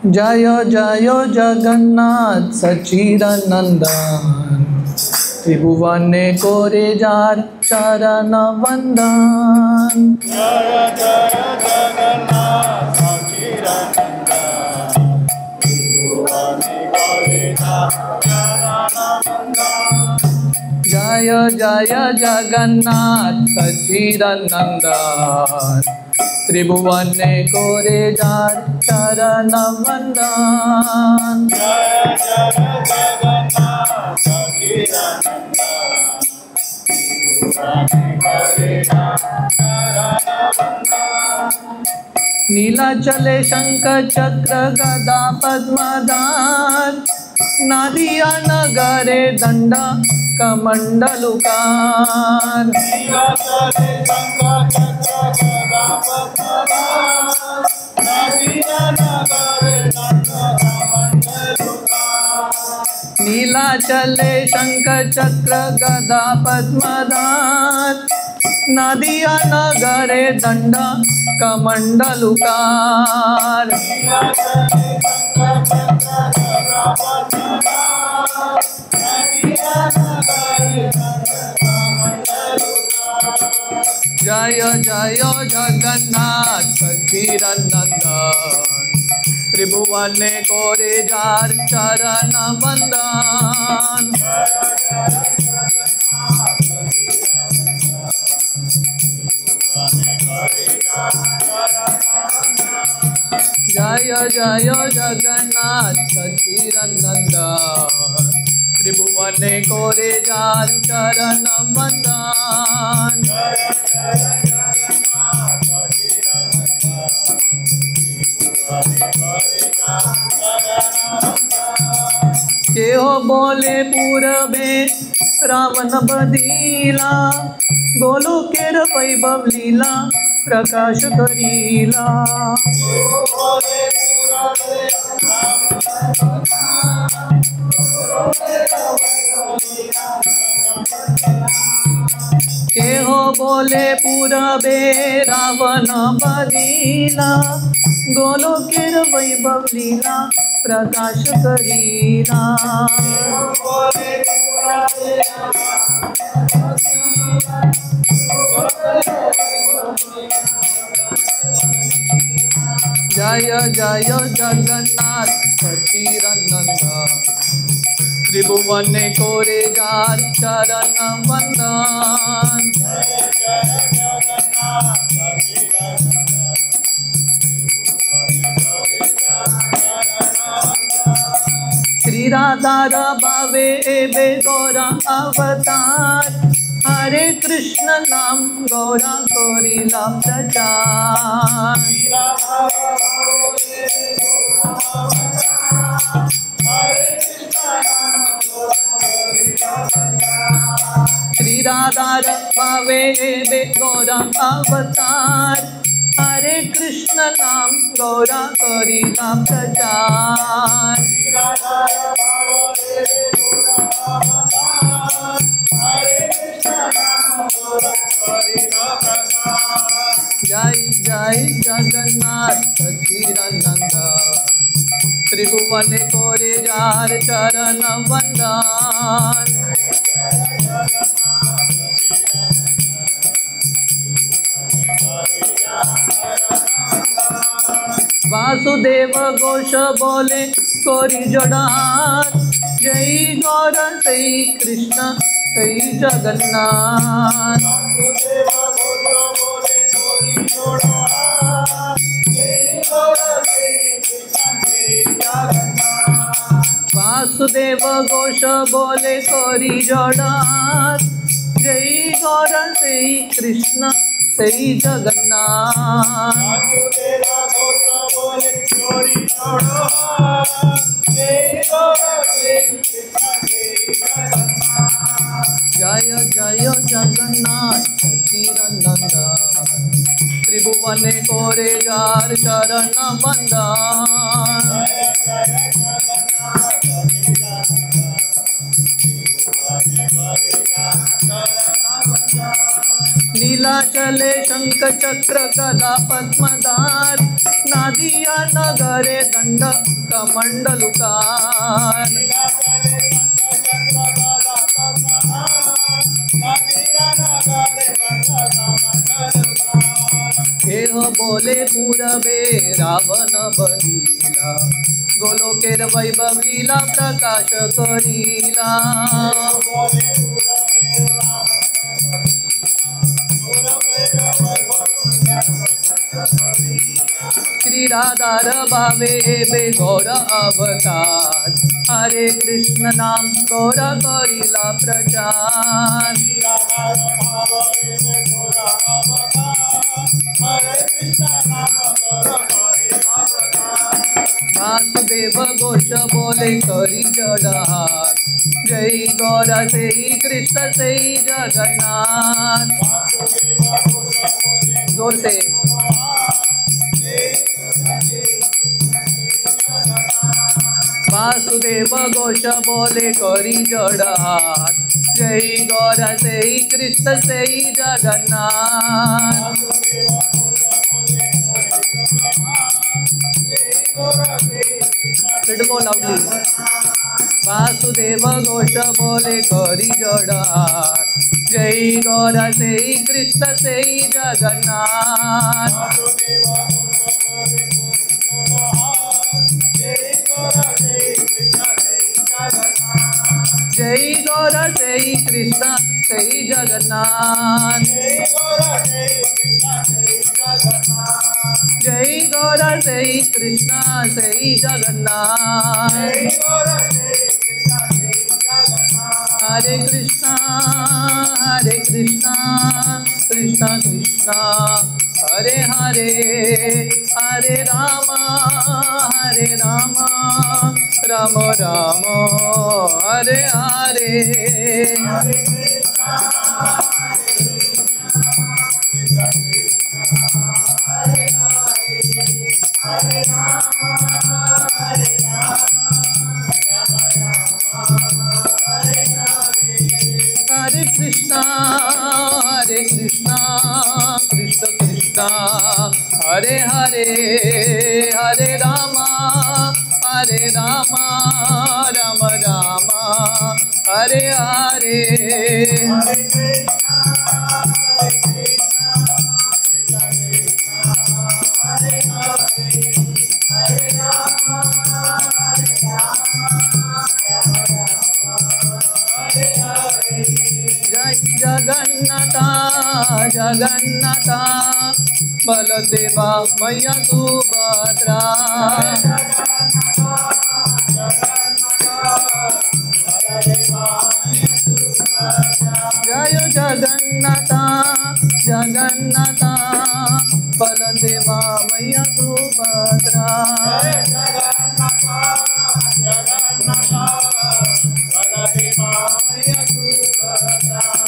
जय जय जगन्नाथ सच्चिदानंदन, त्रिभुवने कोरे जार चरण वंदन। जय जय जगन्नाथ सच्चिदानंदन, त्रिभुवने कोरे जार चरण वंदन। जय जय जगन्नाथ सच्चिदानंदन, त्रिभुवने कोरे जार चरण वंदन। जय जय जगन्नाथ सच्चिदानंदन, त्रिभुवने कोरे जार चरण वंदन। नीलाचले शंख चक्र गदा पद्मदान, नादिया नगरे दंड कमंडलुकार। नीलाचले शंख चक्र गदा पद्मदान, नादिया नगरे दंड कमंडलुकार। नीलाचले शंख चक्र गदा पद्मदान, नादिया नगरे दंड कमंडलुकार। जय जय जगन्नाथ सच्चिदानंदन, त्रिभुवने कोरे जार चरण वंदन। जय जय जगन्नाथ सच्चिदानंदन, त्रिभुवने कोरे जार चरण वंदन। के हो बोले पूरबे रावण बदीला, गोलोकेर वैभव लीला प्रकाश करीला। के हो बोले पूरबे रावण बदीला, गोलोकेर वैभव लीला प्रकाश करीला। जय जय जगन्नाथ सच्चिदानंदन, त्रिभुवने कोरे जार चरण वंदन। श्री राधा भावे बे गौरा अवतार, हरे कृष्ण नाम गौरा कोरिला प्रचार। श्री राधा भावे बे गौरा अवतार, हरे कृष्ण नाम गौरा कोरिला प्रचार। जय जय जगन्नाथ सच्चिदानंदन, त्रिभुवने कोरे जार चरण वंदन। वासुदेव घोष बोले कोरी जोड़ान, जय गौर सई कृष्ण सई जगन्नाथ। वासुदेव घोष बोले कोरी जोड़ान, जय गौर सई कृष्ण सई जगन्नाथ। जय जय जगन्नाथ सच्चिदानंदन, त्रिभुवने कोरे जार चरण वंदन। नीलाचले शंख चक्र गदा पद्मदार, नदिया नगरे दंड कमंडलुकार एह बोले पूरबे रावण बलीला गोलोकेर वैभव लीला प्रकाश करीला श्री राधार भावे बे गौर अवतार हरे कृष्ण नाम गौर करीला प्रचार वासुदेव घोष बोले करी जड़हार जय गौर से कृष्ण से जगन्नाथ जोर से वासुदेव घोष बोले करी जड़हार जय गौर से कृष्ण से जगन्नाथ लाउडली वासुदेव घोष बोले करी जड़हार जय गौर से कृष्ण से जगन्नाथ जय गौर से कृष्ण से जगन्नाथ जय गौर से कृष्ण से जगन्नाथ हरे कृष्णा कृष्णा कृष्णा हरे हरे हरे राम राम राम हरे हरे हरे कृष्णा कृष्ण कृष्णा हरे हरे हरे राम राम राम हरे हरे जय जगन्नाथा जगन्नाथा बलदेवा मैया सुभद्रा जय जगन्नाथा जगन्नाथा बलदेवा मैया सुभद्रा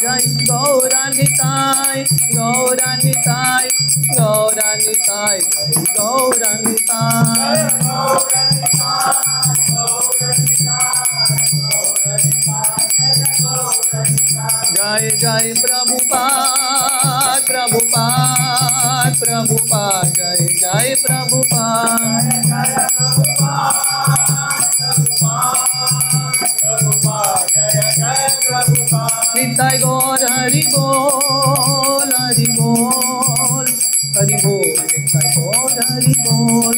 जय गौरानिताय गौरानिताय गौरानिताय जय गौरानिताय जय जय प्रभुपाद प्रभुपाद प्रभुपाद जय जय प्रभुपाद निताय गौर हरि बोल हरि बोल हरि बोल निताय गौर हरि बोल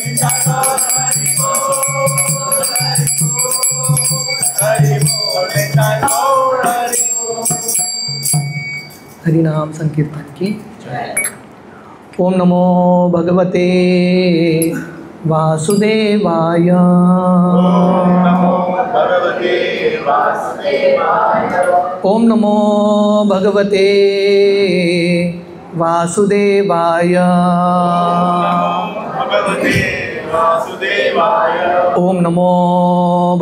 हरि नाम संकीर्तन की ओम नमो भगवते वासुदेवाय ओम नमो भगवते वासुदेवाय ओम नमो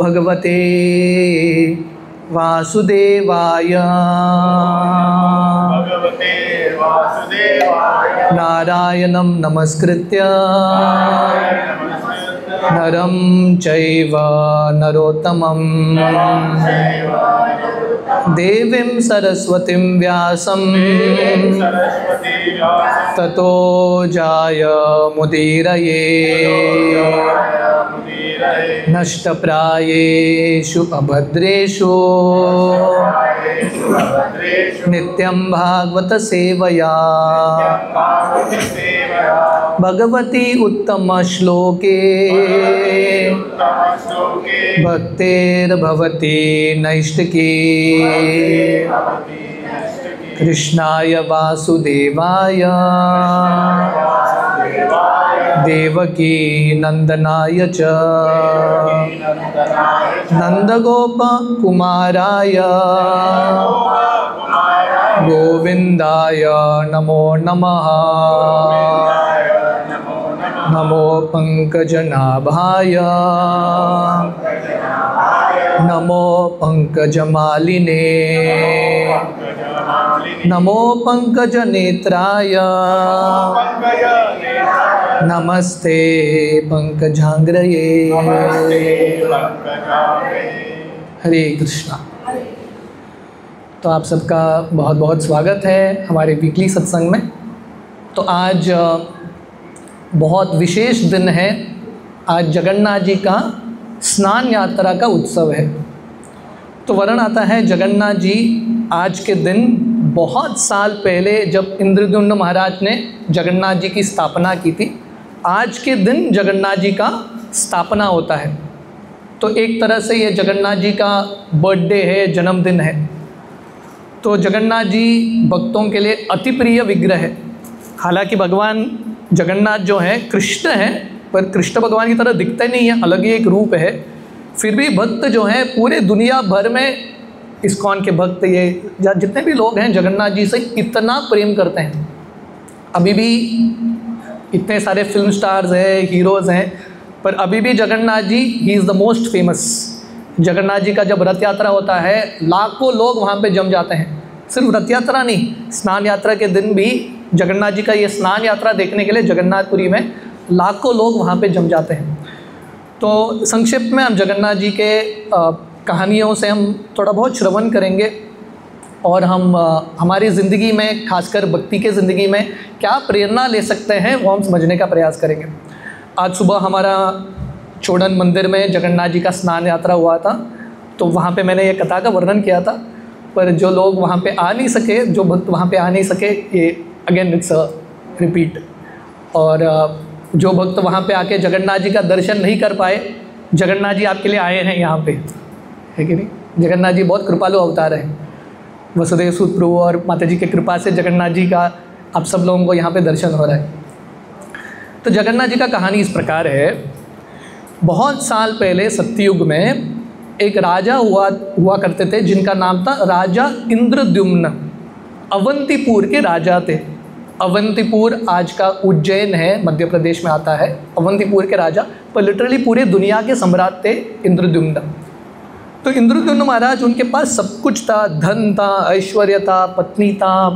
भगवते वासुदेवाय नारायणं नमस्कृत्य नरं चैव नरोत्तमं देवीं सरस्वतीं व्यासं ततो जायमुदीरये नष्टप्रायेषु अभद्रेषु नित्यं भागवत सेवया भगवती उत्तमश्लोके भक्तेर्भवति नैष्टिकी कृष्णाय वासुदेवाय देवकी नंदनाय च नंदगोपकुमाराय गोविंदाय नमो नमः। नमो पंकजनाभाय नमो पंकजमालिने नमो पंकजनेत्राय नमस्ते पंकजांग्रये। हरे कृष्णा। तो आप सबका बहुत बहुत स्वागत है हमारे वीकली सत्संग में। तो आज बहुत विशेष दिन है। आज जगन्नाथ जी का स्नान यात्रा का उत्सव है। तो वर्णन आता है जगन्नाथ जी आज के दिन बहुत साल पहले जब इंद्रद्युम्न महाराज ने जगन्नाथ जी की स्थापना की थी, आज के दिन जगन्नाथ जी का स्थापना होता है। तो एक तरह से ये जगन्नाथ जी का बर्थडे है, जन्मदिन है। तो जगन्नाथ जी भक्तों के लिए अति प्रिय विग्रह है। हालांकि भगवान जगन्नाथ जो है कृष्ण है, पर कृष्ण भगवान की तरह दिखते नहीं है, अलग ही एक रूप है। फिर भी भक्त जो हैं पूरे दुनिया भर में इस्कॉन के भक्त, ये जितने भी लोग हैं जगन्नाथ जी से इतना प्रेम करते हैं। अभी भी इतने सारे फिल्म स्टार्स हैं, हीरोज़ हैं, पर अभी भी जगन्नाथ जी ही is the most famous. Jagannath ji का जब रथ यात्रा होता है लाखों लोग वहाँ पे जम जाते हैं। सिर्फ रथ यात्रा नहीं, स्नान यात्रा के दिन भी जगन्नाथ जी का ये स्नान यात्रा देखने के लिए जगन्नाथपुरी में लाखों लोग वहाँ पे जम जाते हैं। तो संक्षिप्त में हम जगन्नाथ जी के कहानियों से हम थोड़ा बहुत श्रवण करेंगे और हम हमारी ज़िंदगी में, खासकर भक्ति के ज़िंदगी में क्या प्रेरणा ले सकते हैं वो हम समझने का प्रयास करेंगे। आज सुबह हमारा चोड़न मंदिर में जगन्नाथ जी का स्नान यात्रा हुआ था, तो वहाँ पे मैंने ये कथा का वर्णन किया था। पर जो लोग वहाँ पे आ नहीं सके, जो भक्त वहाँ पे आ नहीं सके, ये अगेन इट्स अ रिपीट। और जो भक्त वहाँ पे आके जगन्नाथ जी का दर्शन नहीं कर पाए, जगन्नाथ जी आपके लिए आए हैं यहाँ पे, है कि नहीं? जगन्नाथ जी बहुत कृपालु अवतार हैं। वसुदेव सूत प्रभु और माता जी की कृपा से जगन्नाथ जी का आप सब लोगों को यहाँ पे दर्शन हो रहा है। तो जगन्नाथ जी का कहानी इस प्रकार है। बहुत साल पहले सत्ययुग में एक राजा हुआ करते थे जिनका नाम था राजा इंद्रद्युम्न। अवंतीपुर के राजा थे। अवंतीपुर आज का उज्जैन है, मध्य प्रदेश में आता है। अवंतीपुर के राजा, पर लिटरली पूरे दुनिया के सम्राट थे इंद्रद्युम्न। तो इंद्रद्युम्न महाराज, उनके पास सब कुछ था, धन था, ऐश्वर्य था, पत्नी था,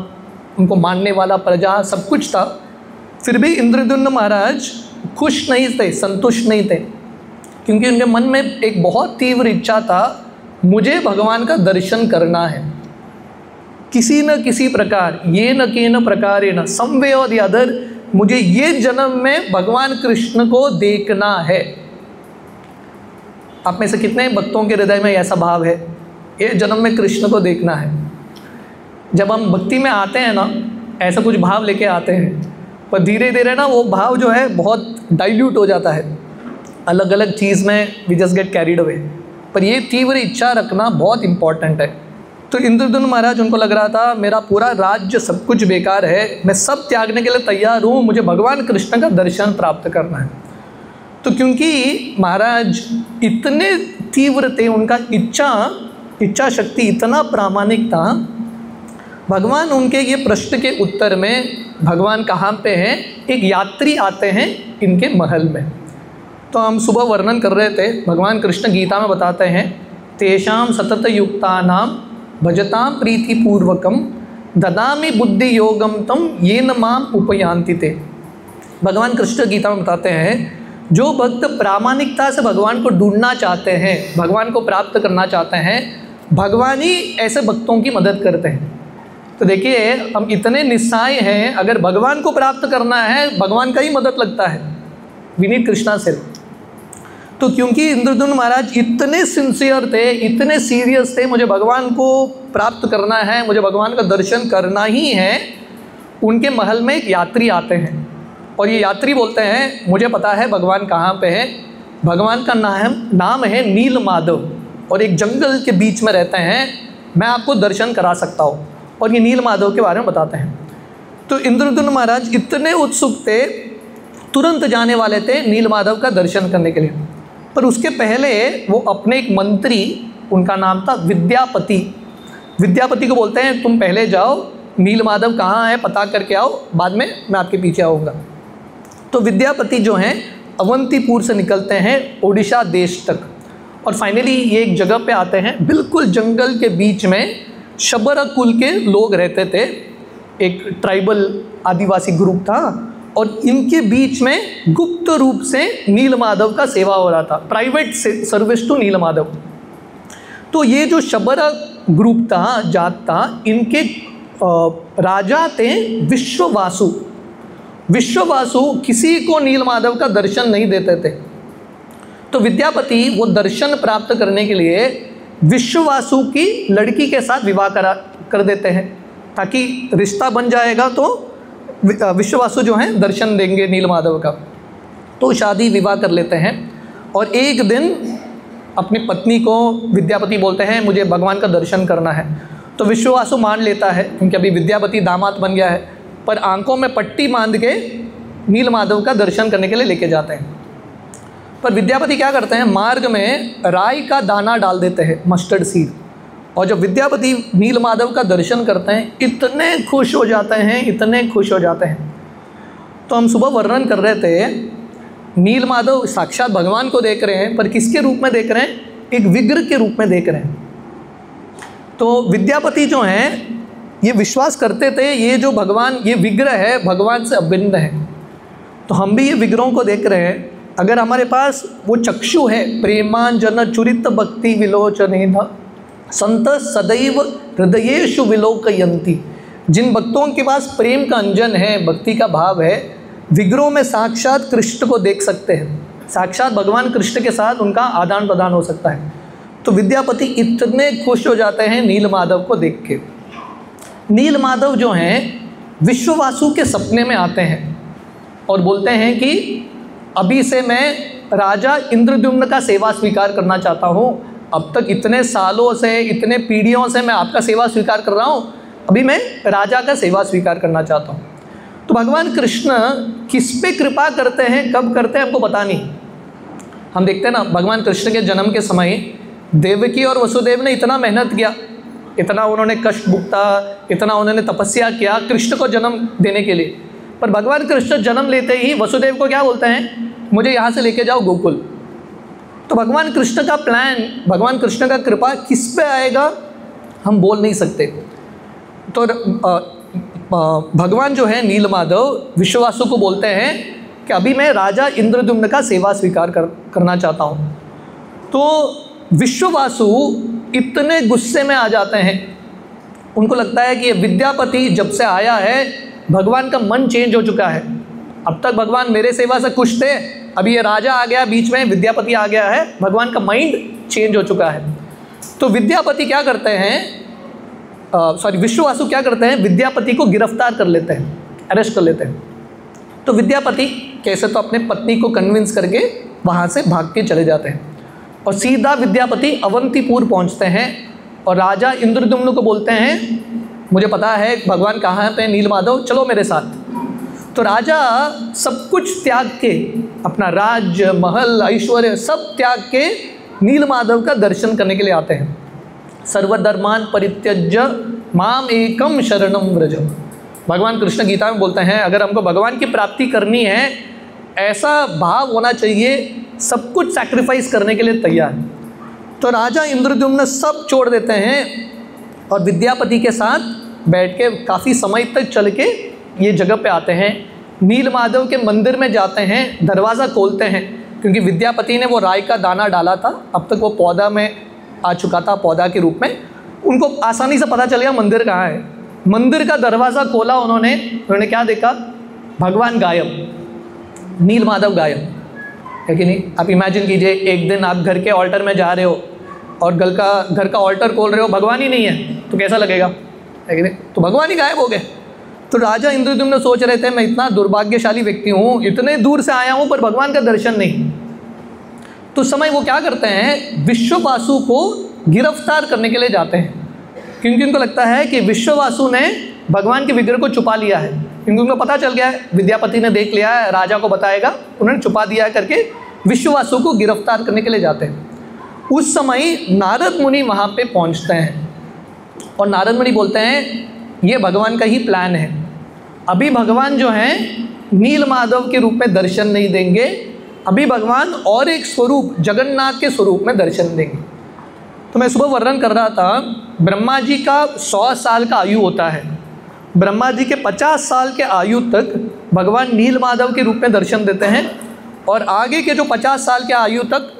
उनको मानने वाला प्रजा, सब कुछ था। फिर भी इंद्रद्युम्न महाराज खुश नहीं थे, संतुष्ट नहीं थे, क्योंकि उनके मन में एक बहुत तीव्र इच्छा था, मुझे भगवान का दर्शन करना है किसी न किसी प्रकार, ये न केन प्रकारेण, सम वे और द अदर, मुझे ये जन्म में भगवान कृष्ण को देखना है। आप में से कितने भक्तों के हृदय में ऐसा भाव है, ये जन्म में कृष्ण को देखना है? जब हम भक्ति में आते हैं ना, ऐसा कुछ भाव लेके आते हैं, पर धीरे धीरे ना वो भाव जो है बहुत डाइल्यूट हो जाता है, अलग अलग चीज़ में we just get carried away. पर ये तीव्र इच्छा रखना बहुत इम्पॉर्टेंट है। तो इंद्रद्युम्न महाराज, उनको लग रहा था मेरा पूरा राज्य सब कुछ बेकार है, मैं सब त्यागने के लिए तैयार हूँ, मुझे भगवान कृष्ण का दर्शन प्राप्त करना है। तो क्योंकि महाराज इतने तीव्र थे, उनका इच्छा शक्ति इतना प्रामाणिक था, भगवान उनके ये प्रश्न के उत्तर में, भगवान कहाँ पे हैं, एक यात्री आते हैं इनके महल में। तो हम सुबह वर्णन कर रहे थे, भगवान कृष्ण गीता में बताते हैं, तेषां सतत युक्तानां भजतां प्रीतिपूर्वकं ददामि बुद्धि योगम तम येन माम उपयान्ति ते। भगवान कृष्ण गीता में बताते हैं, जो भक्त प्रामाणिकता से भगवान को ढूंढना चाहते हैं, भगवान को प्राप्त करना चाहते हैं, भगवान ही ऐसे भक्तों की मदद करते हैं। तो देखिए, हम इतने निस्सहाय हैं, अगर भगवान को प्राप्त करना है भगवान का ही मदद लगता है। We need Krishna self. तो क्योंकि इंद्रद्युम्न महाराज इतने सिंसियर थे, इतने सीरियस थे, मुझे भगवान को प्राप्त करना है, मुझे भगवान का दर्शन करना ही है, उनके महल में एक यात्री आते हैं और ये यात्री बोलते हैं मुझे पता है भगवान कहाँ पे है। भगवान का नाम है नील माधव और एक जंगल के बीच में रहते हैं, मैं आपको दर्शन करा सकता हूँ। और ये नील माधव के बारे में बताते हैं। तो इंद्रद्युम्न महाराज इतने उत्सुक थे, तुरंत जाने वाले थे नील माधव का दर्शन करने के लिए। पर उसके पहले वो अपने एक मंत्री, उनका नाम था विद्यापति, विद्यापति को बोलते हैं तुम पहले जाओ, नील माधव कहाँ है पता करके आओ, बाद में मैं आपके पीछे आऊँगा। तो विद्यापति जो हैं अवंतीपुर से निकलते हैं ओडिशा देश तक और फाइनली ये एक जगह पे आते हैं, बिल्कुल जंगल के बीच में शबर कुल के लोग रहते थे, एक ट्राइबल आदिवासी ग्रुप था और इनके बीच में गुप्त रूप से नील माधव का सेवा हो रहा था, प्राइवेट सर्विस टू नील माधव। तो ये जो शबरा ग्रुप था, जात था, इनके राजा थे विश्ववासु। विश्ववासु किसी को नील माधव का दर्शन नहीं देते थे। तो विद्यापति वो दर्शन प्राप्त करने के लिए विश्ववासु की लड़की के साथ विवाह कर देते हैं, ताकि रिश्ता बन जाएगा तो विश्ववासु जो हैं दर्शन देंगे नील माधव का। तो शादी विवाह कर लेते हैं और एक दिन अपनी पत्नी को विद्यापति बोलते हैं मुझे भगवान का दर्शन करना है। तो विश्ववासु मान लेता है क्योंकि अभी विद्यापति दामाद बन गया है, पर आंखों में पट्टी बांध के नील माधव का दर्शन करने के लिए लेके जाते हैं। पर विद्यापति क्या करते हैं, मार्ग में राई का दाना डाल देते हैं, मस्टर्ड सीड। और जब विद्यापति नील माधव का दर्शन करते हैं इतने खुश हो जाते हैं, इतने खुश हो जाते हैं। तो हम सुबह वर्णन कर रहे थे, नील माधव साक्षात भगवान को देख रहे हैं, पर किसके रूप में देख रहे हैं, एक विग्रह के रूप में देख रहे हैं। तो विद्यापति जो हैं ये विश्वास करते थे ये जो भगवान, ये विग्रह है, भगवान से अभिन्न है। तो हम भी ये विग्रहों को देख रहे हैं। अगर हमारे पास वो चक्षु है, प्रेमांजन चुरित भक्ति विलोचनेन संत सदैव हृदयेषु विलोकयन्ति, जिन भक्तों के पास प्रेम का अंजन है, भक्ति का भाव है, विग्रहों में साक्षात कृष्ण को देख सकते हैं, साक्षात भगवान कृष्ण के साथ उनका आदान प्रदान हो सकता है। तो विद्यापति इतने खुश हो जाते हैं नील माधव को देख के। नील माधव जो हैं विश्ववासु के सपने में आते हैं और बोलते हैं कि अभी से मैं राजा इंद्रद्युम्न का सेवा स्वीकार करना चाहता हूँ। अब तक इतने सालों से, इतने पीढ़ियों से मैं आपका सेवा स्वीकार कर रहा हूँ, अभी मैं राजा का सेवा स्वीकार करना चाहता हूँ। तो भगवान कृष्ण किस पे कृपा करते हैं, कब करते हैं, हमको पता नहीं। हम देखते हैं ना, भगवान कृष्ण के जन्म के समय देवकी और वसुदेव ने इतना मेहनत किया, इतना उन्होंने कष्ट भुगता, इतना उन्होंने तपस्या किया कृष्ण को जन्म देने के लिए। पर भगवान कृष्ण जन्म लेते ही वसुदेव को क्या बोलते हैं, मुझे यहाँ से लेके जाओ गोकुल। तो भगवान कृष्ण का प्लान, भगवान कृष्ण का कृपा किस पे आएगा हम बोल नहीं सकते। तो भगवान जो है नील माधव विश्ववासु को बोलते हैं कि अभी मैं राजा इंद्रद्युम्न का सेवा स्वीकार करना चाहता हूँ। तो विश्ववासु इतने गुस्से में आ जाते हैं, उनको लगता है कि ये विद्यापति जब से आया है भगवान का मन चेंज हो चुका है। अब तक भगवान मेरे सेवा से खुश थे, अभी ये राजा आ गया बीच में, विद्यापति आ गया है, भगवान का माइंड चेंज हो चुका है। तो विद्यापति क्या करते हैं, विश्ववासु क्या करते हैं, विद्यापति को गिरफ्तार कर लेते हैं, अरेस्ट कर लेते हैं। तो विद्यापति कैसे तो अपने पत्नी को कन्विंस करके वहाँ से भाग के चले जाते हैं और सीधा विद्यापति अवंतीपुर पहुँचते हैं और राजा इंद्रद्युम्न को बोलते हैं मुझे पता है भगवान कहाँ पे, नील माधव चलो मेरे साथ। तो राजा सब कुछ त्याग के, अपना राज्य महल ऐश्वर्य सब त्याग के नील माधव का दर्शन करने के लिए आते हैं। सर्वधर्मान परित्यज्य माम एकम शरणम व्रज। भगवान कृष्ण गीता में बोलते हैं अगर हमको भगवान की प्राप्ति करनी है, ऐसा भाव होना चाहिए, सब कुछ सैक्रिफाइस करने के लिए तैयार। तो राजा इंद्रद्युम्न सब छोड़ देते हैं और विद्यापति के साथ बैठ के काफ़ी समय तक चल के ये जगह पे आते हैं नीलमाधव के मंदिर में जाते हैं, दरवाज़ा खोलते हैं, क्योंकि विद्यापति ने वो राय का दाना डाला था, अब तक वो पौधा में आ चुका था, पौधा के रूप में। उनको आसानी से पता चल गया मंदिर कहाँ है। मंदिर का दरवाज़ा खोला उन्होंने क्या देखा? भगवान गायब, नीलमाधव गायब, है कि नहीं? आप इमेजिन कीजिए, एक दिन आप घर के ऑल्टर में जा रहे हो और घर का ऑल्टर खोल रहे हो, भगवान ही नहीं है, तो कैसा लगेगा, है कि नहीं? तो भगवान ही गायब हो गए। तो राजा इंद्रद्युम्न सोच रहे थे, मैं इतना दुर्भाग्यशाली व्यक्ति हूँ, इतने दूर से आया हूँ पर भगवान का दर्शन नहीं। तो उस समय वो क्या करते हैं, विश्ववासु को गिरफ्तार करने के लिए जाते हैं, क्योंकि उनको लगता है कि विश्ववासु ने भगवान के विग्रह को छुपा लिया है, क्योंकि उनको पता चल गया है, विद्यापति ने देख लिया है, राजा को बताएगा, उन्होंने छुपा दिया है करके विश्ववासु को गिरफ्तार करने के लिए जाते हैं। उस समय नारद मुनि वहाँ पे पहुँचते हैं और नारद मुनि बोलते हैं ये भगवान का ही प्लान है, अभी भगवान जो हैं नीलमाधव के रूप में दर्शन नहीं देंगे, अभी भगवान और एक स्वरूप जगन्नाथ के स्वरूप में दर्शन देंगे। तो मैं सुबह वर्णन कर रहा था, ब्रह्मा जी का 100 साल का आयु होता है, ब्रह्मा जी के 50 साल के आयु तक भगवान नीलमाधव के रूप में दर्शन देते हैं, और आगे के जो 50 साल के आयु तक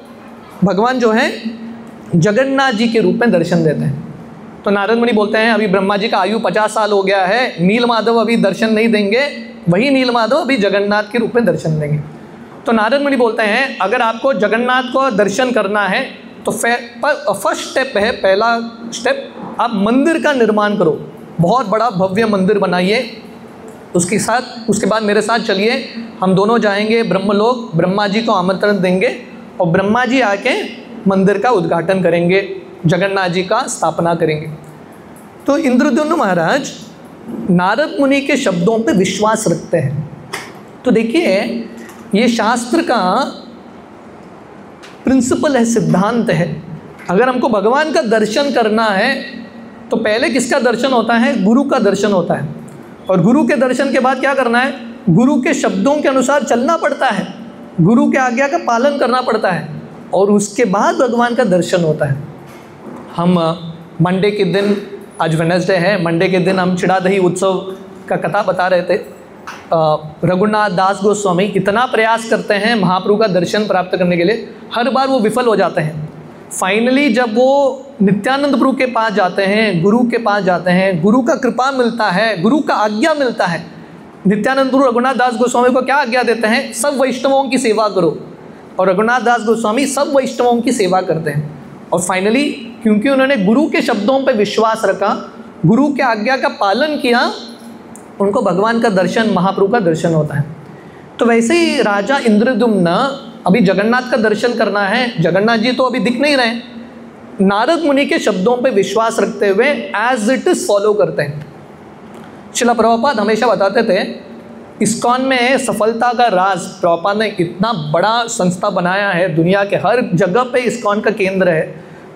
भगवान जो हैं जगन्नाथ जी के रूप में दर्शन देते हैं। तो नारद मुनि बोलते हैं अभी ब्रह्मा जी का आयु 50 साल हो गया है, नीलमाधव अभी दर्शन नहीं देंगे, वही नीलमाधव अभी जगन्नाथ के रूप में दर्शन देंगे। तो नारद मुनि बोलते हैं अगर आपको जगन्नाथ को दर्शन करना है तो फर्स्ट स्टेप है, पहला स्टेप, आप मंदिर का निर्माण करो, बहुत बड़ा भव्य मंदिर बनाइए, उसके बाद मेरे साथ चलिए, हम दोनों जाएंगे ब्रह्मलोक, ब्रह्मा जी को आमंत्रण देंगे और ब्रह्मा जी आके मंदिर का उद्घाटन करेंगे, जगन्नाथ जी का स्थापना करेंगे। तो इंद्रद्युम्न महाराज नारद मुनि के शब्दों पे विश्वास रखते हैं। तो देखिए ये शास्त्र का प्रिंसिपल है, सिद्धांत है। अगर हमको भगवान का दर्शन करना है तो पहले किसका दर्शन होता है? गुरु का दर्शन होता है, और गुरु के दर्शन के बाद क्या करना है? गुरु के शब्दों के अनुसार चलना पड़ता है, गुरु के आज्ञा का पालन करना पड़ता है, और उसके बाद भगवान का दर्शन होता है। हम मंडे के दिन, आज वेडनेसडे है, मंडे के दिन हम चिड़ा दही उत्सव का कथा बता रहे थे। रघुनाथ दास गोस्वामी इतना प्रयास करते हैं महाप्रभु का दर्शन प्राप्त करने के लिए, हर बार वो विफल हो जाते हैं। फाइनली जब वो नित्यानंद प्रभु के पास जाते हैं, गुरु के पास जाते हैं, गुरु का कृपा मिलता है, गुरु का आज्ञा मिलता है, नित्यानंद प्रभु रघुनाथ दास गोस्वामी को क्या आज्ञा देते हैं? सब वैष्णवों की सेवा करो, और रघुनाथ दास गोस्वामी सब वैष्णवों की सेवा करते हैं। और फाइनली क्योंकि उन्होंने गुरु के शब्दों पर विश्वास रखा, गुरु के आज्ञा का पालन किया, उनको भगवान का दर्शन, महाप्रभु का दर्शन होता है। तो वैसे ही राजा इंद्रद्युम्न अभी जगन्नाथ का दर्शन करना है, जगन्नाथ जी तो अभी दिख नहीं रहे, नारद मुनि के शब्दों पे विश्वास रखते हुए एज इट इज फॉलो करते हैं। श्रील प्रभुपाद हमेशा बताते थे, इस्कॉन में सफलता का राज, प्रभुपाद ने इतना बड़ा संस्था बनाया है, दुनिया के हर जगह पे इस्कॉन का केंद्र है।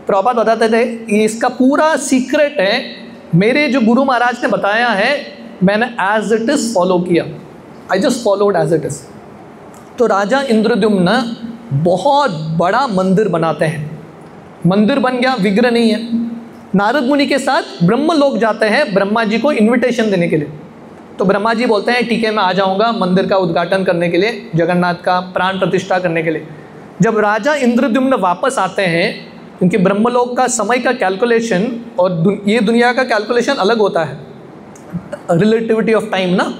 प्रभुपाद बताते थे ये इसका पूरा सीक्रेट है, मेरे जो गुरु महाराज ने बताया है, मैंने एज इट इज़ फॉलो किया, I just followed as it is. तो राजा इंद्रद्युम्न बहुत बड़ा मंदिर बनाते हैं, मंदिर बन गया, विग्रह नहीं है। नारद मुनि के साथ ब्रह्मलोक जाते हैं ब्रह्मा जी को इनविटेशन देने के लिए। तो ब्रह्मा जी बोलते हैं ठीक है मैं आ जाऊँगा मंदिर का उद्घाटन करने के लिए, जगन्नाथ का प्राण प्रतिष्ठा करने के लिए। जब राजा इंद्रद्युम्न वापस आते हैं, क्योंकि ब्रह्मलोक का समय का कैलकुलेशन और ये दुनिया का कैलकुलेशन अलग होता है, रिलेटिविटी ऑफ टाइम ना,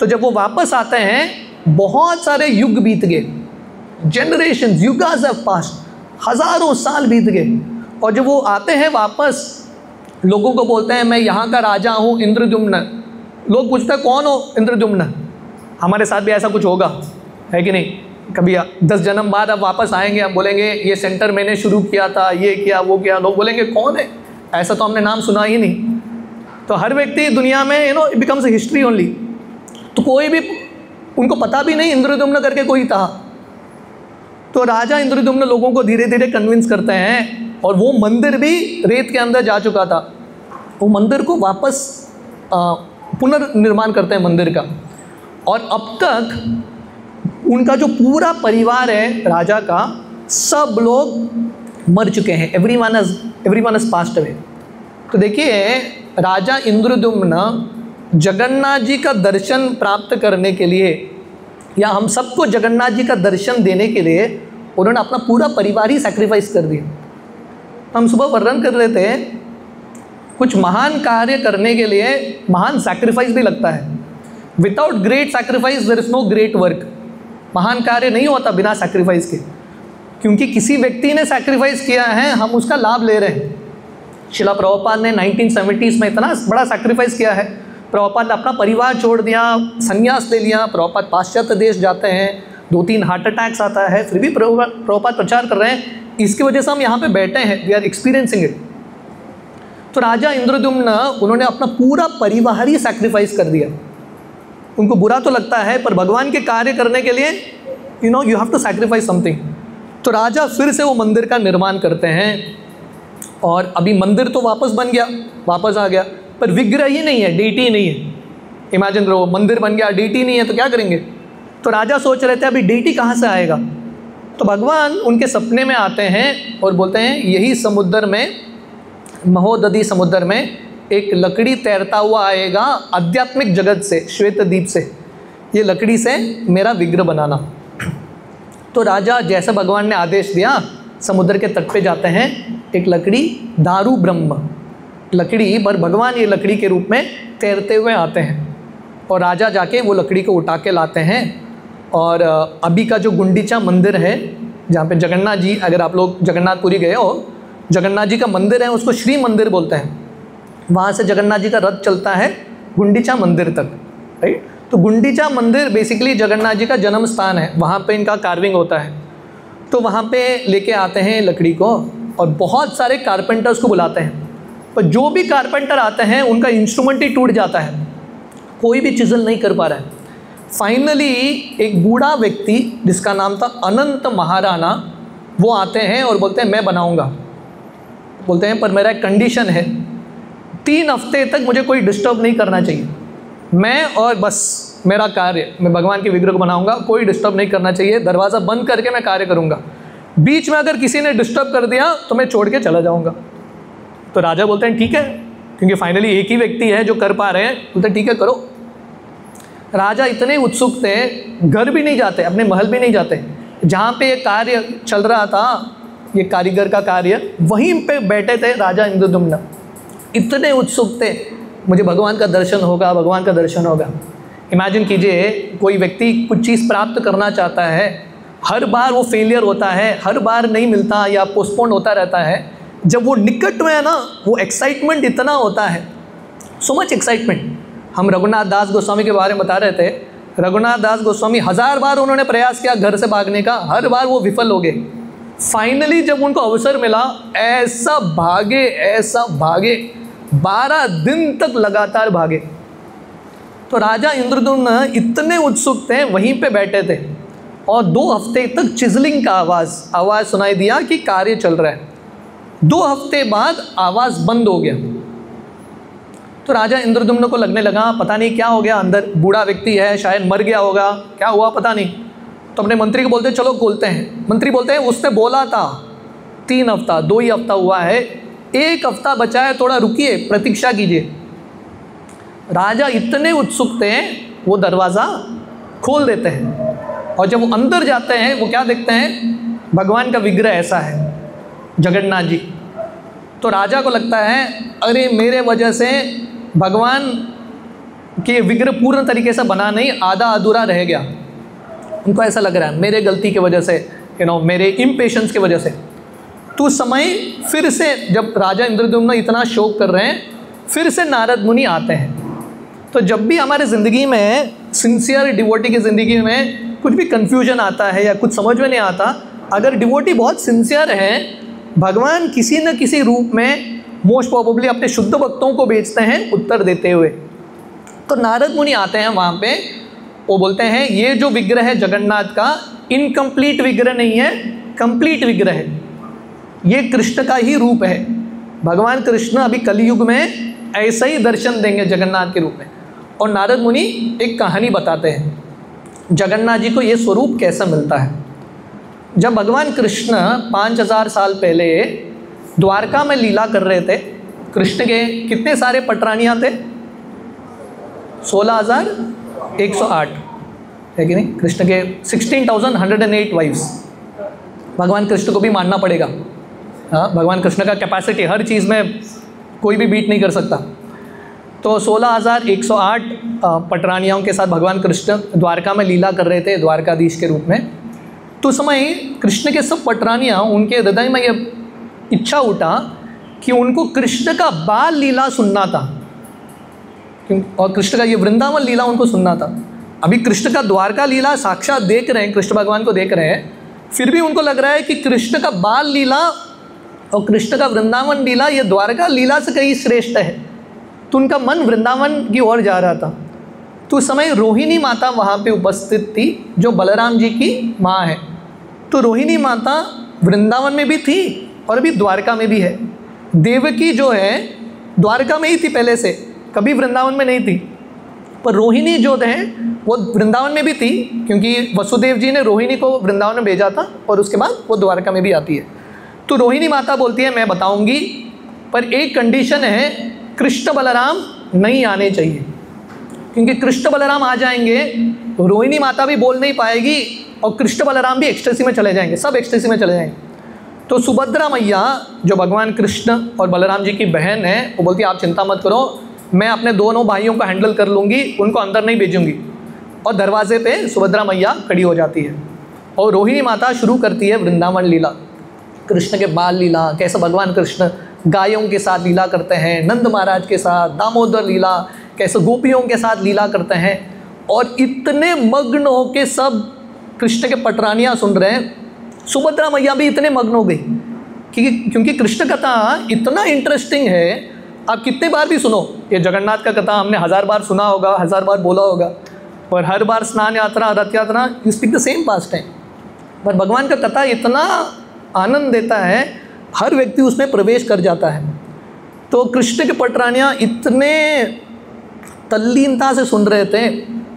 तो जब वो वापस आते हैं बहुत सारे युग बीत गए, जनरेशन, युगास हैव पास्ट, हज़ारों साल बीत गए, और जब वो आते हैं वापस, लोगों को बोलते हैं मैं यहाँ का राजा हूँ इंद्रद्युम्न। लोग पूछते हैं कौन हो? इंद्रद्युम्न। हमारे साथ भी ऐसा कुछ होगा, है कि नहीं? कभी 10 जन्म बाद अब वापस आएंगे, हम बोलेंगे ये सेंटर मैंने शुरू किया था, ये किया वो किया, लोग बोलेंगे कौन है? ऐसा तो हमने नाम सुना ही नहीं। तो हर व्यक्ति दुनिया में इट बिकम्स हिस्ट्री ओनली। तो कोई भी, उनको पता भी नहीं इंद्रद्युम्न करके कोई था। तो राजा इंद्रद्युम्न लोगों को धीरे धीरे कन्विंस करते हैं, और वो मंदिर भी रेत के अंदर जा चुका था, वो मंदिर को वापस पुनर्निर्माण करते हैं मंदिर का। और अब तक उनका जो पूरा परिवार है राजा का, सब लोग मर चुके हैं, एवरीवन हैज पास्ड अवे। तो देखिए राजा इंद्रद्युम्न जगन्नाथ जी का दर्शन प्राप्त करने के लिए या हम सबको जगन्नाथ जी का दर्शन देने के लिए उन्होंने अपना पूरा परिवार ही सैक्रिफाइस कर दिया। हम सुबह वर्णन कर रहे थे, कुछ महान कार्य करने के लिए महान सैक्रिफाइस भी लगता है। Without great sacrifice there is no great work. महान कार्य नहीं होता बिना सैक्रिफाइस के, क्योंकि किसी व्यक्ति ने सैक्रिफाइस किया है, हम उसका लाभ ले रहे हैं। शिला प्रभुपाद ने 1970s में इतना बड़ा सैक्रिफाइस किया है। प्रभुपाद ने अपना परिवार छोड़ दिया, संन्यास ले लिया। प्रभुपाद पाश्चात्य देश जाते हैं, 2-3 हार्ट अटैक्स आता है, फिर भी प्रभुपाद प्रचार कर रहे हैं। इसकी वजह से हम यहाँ पे बैठे हैं, वी आर एक्सपीरियंसिंग इट। तो राजा इंद्रद्युम्न उन्होंने अपना पूरा परिवार ही सैक्रिफाइस कर दिया। उनको बुरा तो लगता है, पर भगवान के कार्य करने के लिए you have to sacrifice something. तो राजा फिर से वो मंदिर का निर्माण करते हैं, और अभी मंदिर तो वापस बन गया, वापस आ गया, पर विग्रह ही नहीं है, डेटी नहीं है। इमेजिन करो, मंदिर बन गया, डेटी नहीं है, तो क्या करेंगे? तो राजा सोच रहे थे अभी डेटी कहाँ से आएगा। तो भगवान उनके सपने में आते हैं और बोलते हैं, यही समुद्र में, महोदधि समुद्र में एक लकड़ी तैरता हुआ आएगा आध्यात्मिक जगत से, श्वेत द्वीप से। ये लकड़ी से मेरा विग्रह बनाना। तो राजा जैसे भगवान ने आदेश दिया, समुद्र के तट पे जाते हैं। एक लकड़ी, दारू ब्रह्म लकड़ी, पर भगवान ये लकड़ी के रूप में तैरते हुए आते हैं, और राजा जाके वो लकड़ी को उठा के लाते हैं। और अभी का जो गुंडीचा मंदिर है, जहाँ पे जगन्नाथ जी, अगर आप लोग जगन्नाथपुरी गए हो, जगन्नाथ जी का मंदिर है, उसको श्री मंदिर बोलते हैं। वहाँ से जगन्नाथ जी का रथ चलता है गुंडीचा मंदिर तक, राइट। तो गुंडीचा मंदिर बेसिकली जगन्नाथ जी का जन्म स्थान है, वहाँ पे इनका कार्विंग होता है। तो वहाँ पे लेके आते हैं लकड़ी को, और बहुत सारे कारपेंटर्स को बुलाते हैं, पर जो भी कारपेंटर आते हैं उनका इंस्ट्रूमेंट ही टूट जाता है, कोई भी चिजल नहीं कर पा रहा है। फाइनली एक बूढ़ा व्यक्ति जिसका नाम था अनंत महाराणा, वो आते हैं और बोलते हैं मैं बनाऊंगा। बोलते हैं पर मेरा एक कंडीशन है, 3 हफ्ते तक मुझे कोई डिस्टर्ब नहीं करना चाहिए, मैं और बस मेरा कार्य, मैं भगवान के विग्रह को बनाऊंगा, कोई डिस्टर्ब नहीं करना चाहिए, दरवाज़ा बंद करके मैं कार्य करूंगा। बीच में अगर किसी ने डिस्टर्ब कर दिया तो मैं छोड़ के चला जाऊंगा। तो राजा बोलते हैं ठीक है, क्योंकि फाइनली एक ही व्यक्ति है जो कर पा रहे हैं। बोलते हैं ठीक है करो। राजा इतने उत्सुक थे, घर भी नहीं जाते, अपने महल भी नहीं जाते, जहाँ पे ये कार्य चल रहा था, ये कारीगर का कार्य, वहीं पे बैठे थे राजा इंद्रद्युम्न। इतने उत्सुक थे, मुझे भगवान का दर्शन होगा, भगवान का दर्शन होगा। इमेजिन कीजिए, कोई व्यक्ति कुछ चीज़ प्राप्त करना चाहता है, हर बार वो फेलियर होता है, हर बार नहीं मिलता या पोस्टपोन होता रहता है। जब वो निकट में है ना, वो एक्साइटमेंट इतना होता है, सो मच एक्साइटमेंट। हम रघुनाथ दास गोस्वामी के बारे में बता रहे थे। रघुनाथ दास गोस्वामी 1000 बार उन्होंने प्रयास किया घर से भागने का, हर बार वो विफल हो गए। फाइनली जब उनको अवसर मिला, ऐसा भागे 12 दिन तक लगातार भागे। तो राजा इंद्रद्युम्न इतने उत्सुक थे, वहीं पे बैठे थे, और 2 हफ्ते तक चिजलिंग का आवाज़ सुनाई दिया कि कार्य चल रहा है। 2 हफ्ते बाद आवाज़ बंद हो गया। तो राजा इंद्रद्युम्न को लगने लगा पता नहीं क्या हो गया, अंदर बूढ़ा व्यक्ति है, शायद मर गया होगा, क्या हुआ पता नहीं। तो अपने मंत्री को बोलते चलो खोलते हैं। मंत्री बोलते हैं उसने बोला था 3 हफ्ता, 2 ही हफ्ता हुआ है, 1 हफ्ता बचा है, थोड़ा रुकिए, प्रतीक्षा कीजिए। राजा इतने उत्सुक थे, वो दरवाज़ा खोल देते हैं, और जब वो अंदर जाते हैं, वो क्या देखते हैं, भगवान का विग्रह ऐसा है, जगन्नाथ जी। तो राजा को लगता है अरे मेरे वजह से भगवान के विग्रह पूर्ण तरीके से बना नहीं, आधा अधूरा रह गया। उनको ऐसा लग रहा है मेरे गलती की वजह से, मेरे इम्पेशंस की वजह से। तो उस समय फिर से जब राजा इंद्रद्युम्न इतना शोक कर रहे हैं, फिर से नारद मुनि आते हैं। तो जब भी हमारे ज़िंदगी में, सिंसियर डिवोटी की ज़िंदगी में कुछ भी कन्फ्यूजन आता है या कुछ समझ में नहीं आता, अगर डिवोटी बहुत सिंसियर है, भगवान किसी न किसी रूप में मोस्ट प्रोबेबली अपने शुद्ध भक्तों को भेजते हैं उत्तर देते हुए। तो नारद मुनि आते हैं वहाँ पे, वो बोलते हैं ये जो विग्रह है जगन्नाथ का, इनकम्प्लीट विग्रह नहीं है, कंप्लीट विग्रह है, ये कृष्ण का ही रूप है। भगवान कृष्ण अभी कलयुग में ऐसा ही दर्शन देंगे जगन्नाथ के रूप में। और नारद मुनि एक कहानी बताते हैं जगन्नाथ जी को ये स्वरूप कैसा मिलता है। जब भगवान कृष्ण 5000 साल पहले द्वारका में लीला कर रहे थे, कृष्ण के कितने सारे पटरानियाँ थे, 16,108 है कि नहीं? कृष्ण के 16,108 वाइफ्स। भगवान कृष्ण को भी मानना पड़ेगा। हाँ, भगवान कृष्ण का कैपेसिटी हर चीज़ में कोई भी बीट नहीं कर सकता। तो 16,108 पटरानियों के साथ भगवान कृष्ण द्वारका में लीला कर रहे थे, द्वारकाधीश के रूप में। तो उस समय कृष्ण के सब पटरानियाँ, उनके हृदय में ये इच्छा उठा कि उनको कृष्ण का बाल लीला सुनना था, और कृष्ण का ये वृंदावन लीला उनको सुनना था। अभी कृष्ण का द्वारका लीला साक्षात देख रहे हैं, कृष्ण भगवान को देख रहे हैं, फिर भी उनको लग रहा है कि कृष्ण का बाल लीला और कृष्ण का वृंदावन लीला ये द्वारका लीला से कहीं श्रेष्ठ है। तो उनका मन वृंदावन की ओर जा रहा था। तो उस समय रोहिणी माता वहाँ पे उपस्थित थी, जो बलराम जी की माँ है। तो रोहिणी माता वृंदावन में भी थी और अभी द्वारका में भी है। देवकी जो है द्वारका में ही थी पहले से, कभी वृंदावन में नहीं थी। पर रोहिणी जो है वो वृंदावन में भी थी, क्योंकि वसुदेव जी ने रोहिणी को वृंदावन में भेजा था और उसके बाद वो द्वारका में भी आती है। तो रोहिणी माता बोलती है मैं बताऊंगी, पर एक कंडीशन है, कृष्ण बलराम नहीं आने चाहिए, क्योंकि कृष्ण बलराम आ जाएंगे रोहिणी माता भी बोल नहीं पाएगी और कृष्ण बलराम भी एक्सटेसी में चले जाएंगे, सब एक्सटेसी में चले जाएंगे। तो सुभद्रा मैया जो भगवान कृष्ण और बलराम जी की बहन है, वो बोलती है आप चिंता मत करो, मैं अपने दोनों भाइयों को हैंडल कर लूँगी, उनको अंदर नहीं भेजूंगी। और दरवाजे पे सुभद्रा मैया खड़ी हो जाती है और रोहिणी माता शुरू करती है वृंदावन लीला, कृष्ण के बाल लीला, कैसे भगवान कृष्ण गायों के साथ लीला करते हैं, नंद महाराज के साथ, दामोदर लीला, कैसे गोपियों के साथ लीला करते हैं। और इतने मग्न होके सब कृष्ण के पटरानियाँ सुन रहे हैं। सुभद्रा मैया भी इतने मग्न हो गई क्योंकि कृष्ण कथा इतना इंटरेस्टिंग है, आप कितने बार भी सुनो। ये जगन्नाथ का कथा हमने 1000 बार सुना होगा, 1000 बार बोला होगा, और हर बार स्नान यात्रा, रथ यात्रा, you speak the same past time. पर भगवान का कथा इतना आनंद देता है, हर व्यक्ति उसमें प्रवेश कर जाता है। तो कृष्ण के पटरानियाँ इतने तल्लीनता से सुन रहे थे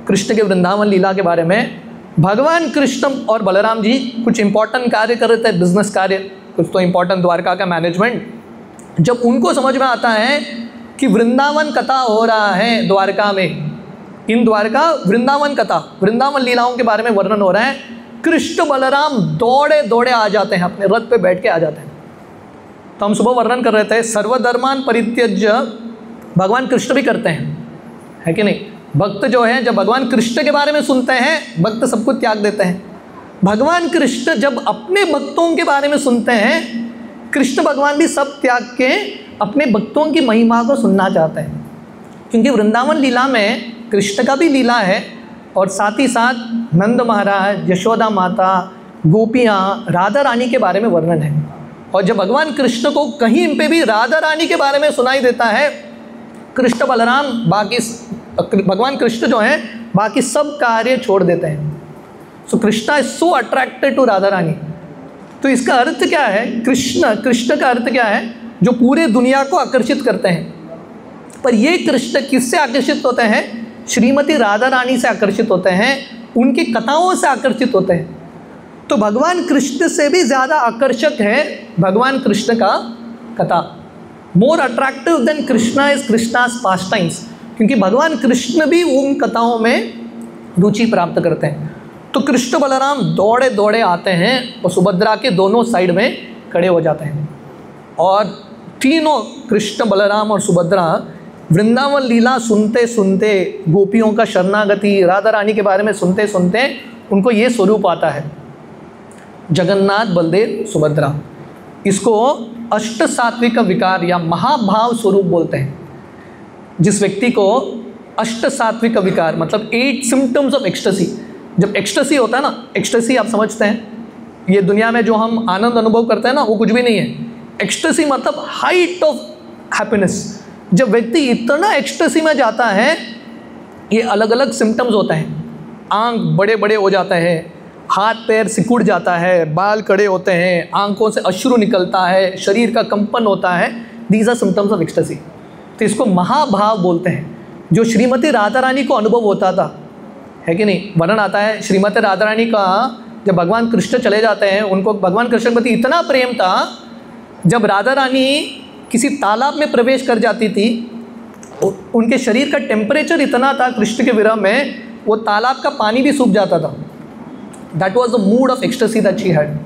कृष्ण के वृंदावन लीला के बारे में। भगवान कृष्ण और बलराम जी कुछ इंपॉर्टेंट कार्य कर रहे थे, बिजनेस कार्य, कुछ तो इंपॉर्टेंट द्वारका का मैनेजमेंट। जब उनको समझ में आता है कि वृंदावन कथा हो रहा है द्वारका में, इन द्वारका वृंदावन कथा, वृंदावन लीलाओं के बारे में वर्णन हो रहा है, कृष्ण बलराम दौड़े दौड़े आ जाते हैं, अपने रथ पे बैठ के आ जाते हैं। तो हम सुबह वर्णन कर रहे थे, सर्वधर्मान परित्यज्य भगवान कृष्ण भी करते हैं, है कि नहीं? भक्त जो है जब भगवान कृष्ण के बारे में सुनते हैं, भक्त सब कुछ त्याग देते हैं। भगवान कृष्ण जब अपने भक्तों के बारे में सुनते हैं, कृष्ण भगवान भी सब त्याग के अपने भक्तों की महिमा को सुनना चाहते हैं। क्योंकि वृंदावन लीला में कृष्ण का भी लीला है और साथ ही साथ नंद महाराज, यशोदा माता, गोपियाँ, राधा रानी के बारे में वर्णन है। और जब भगवान कृष्ण को कहीं पे भी राधा रानी के बारे में सुनाई देता है, कृष्ण बलराम भगवान कृष्ण जो हैं बाकी सब कार्य छोड़ देते हैं। So Krishna is so attracted to Radha Rani. तो इसका अर्थ क्या है? कृष्ण का अर्थ क्या है? जो पूरे दुनिया को आकर्षित करते हैं। पर ये कृष्ण किससे आकर्षित होते हैं? श्रीमती राधा रानी से आकर्षित होते हैं, उनकी कथाओं से आकर्षित होते हैं। तो भगवान कृष्ण से भी ज़्यादा आकर्षक है भगवान कृष्ण का कथा। More attractive than Krishna is Krishna's past times, क्योंकि भगवान कृष्ण भी उन कथाओं में रुचि प्राप्त करते हैं। तो कृष्ण बलराम दौड़े दौड़े आते हैं और सुभद्रा के दोनों साइड में खड़े हो जाते हैं। और तीनों कृष्ण, बलराम और सुभद्रा वृंदावन लीला सुनते सुनते, गोपियों का शरणागति, राधा रानी के बारे में सुनते सुनते उनको ये स्वरूप आता है, जगन्नाथ बलदेव सुभद्रा। इसको अष्ट सात्विक विकार या महाभाव स्वरूप बोलते हैं। जिस व्यक्ति को अष्ट सात्विक विकार मतलब 8 सिम्टम्स ऑफ एक्सटेसी, जब एक्सटेसी होता है ना, एक्सटेसी आप समझते हैं, ये दुनिया में जो हम आनंद अनुभव करते हैं ना, वो कुछ भी नहीं है। एक्सटेसी मतलब हाइट ऑफ हैप्पीनेस। जब व्यक्ति इतना एक्सटेसी में जाता है, ये अलग अलग सिम्टम्स होते हैं। आँख बड़े बड़े हो जाते हैं, हाथ पैर सिकुड़ जाता है, बाल कड़े होते हैं, आंखों से अश्रु निकलता है, शरीर का कंपन होता है। These are symptoms of ecstasy. तो इसको महाभाव बोलते हैं, जो श्रीमती राधा रानी को अनुभव होता था, है कि नहीं? वर्णन आता है श्रीमती राधा रानी का, जब भगवान कृष्ण चले जाते हैं, उनको भगवान कृष्ण के प्रति इतना प्रेम था, जब राधा रानी किसी तालाब में प्रवेश कर जाती थी उनके शरीर का टेम्परेचर इतना था कृष्ण के विरह में, वो तालाब का पानी भी सूख जाता था। That was the mood off ecstasy that she had.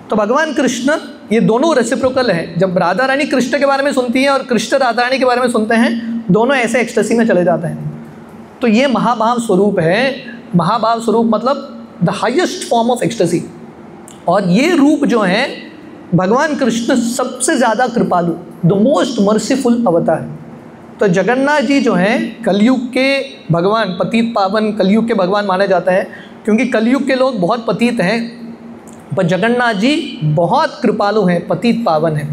तो भगवान कृष्ण, ये दोनों रेसिप्रोकल है। जब राधा रानी कृष्ण के बारे में सुनती हैं और कृष्ण राधा रानी के बारे में सुनते हैं, दोनों ऐसे एक्सटेसी में चले जाते हैं। तो ये महाभाव स्वरूप है। महाभाव स्वरूप मतलब the highest form of ecstasy. और ये रूप जो है भगवान कृष्ण सबसे ज़्यादा कृपालु, द मोस्ट मर्सीफुल अवतार। तो जगन्नाथ जी जो हैं कलयुग के भगवान, पतित पावन कलयुग के भगवान माने जाते हैं, क्योंकि कलयुग के लोग बहुत पतित हैं, पर जगन्नाथ जी बहुत कृपालु हैं, पतित पावन हैं।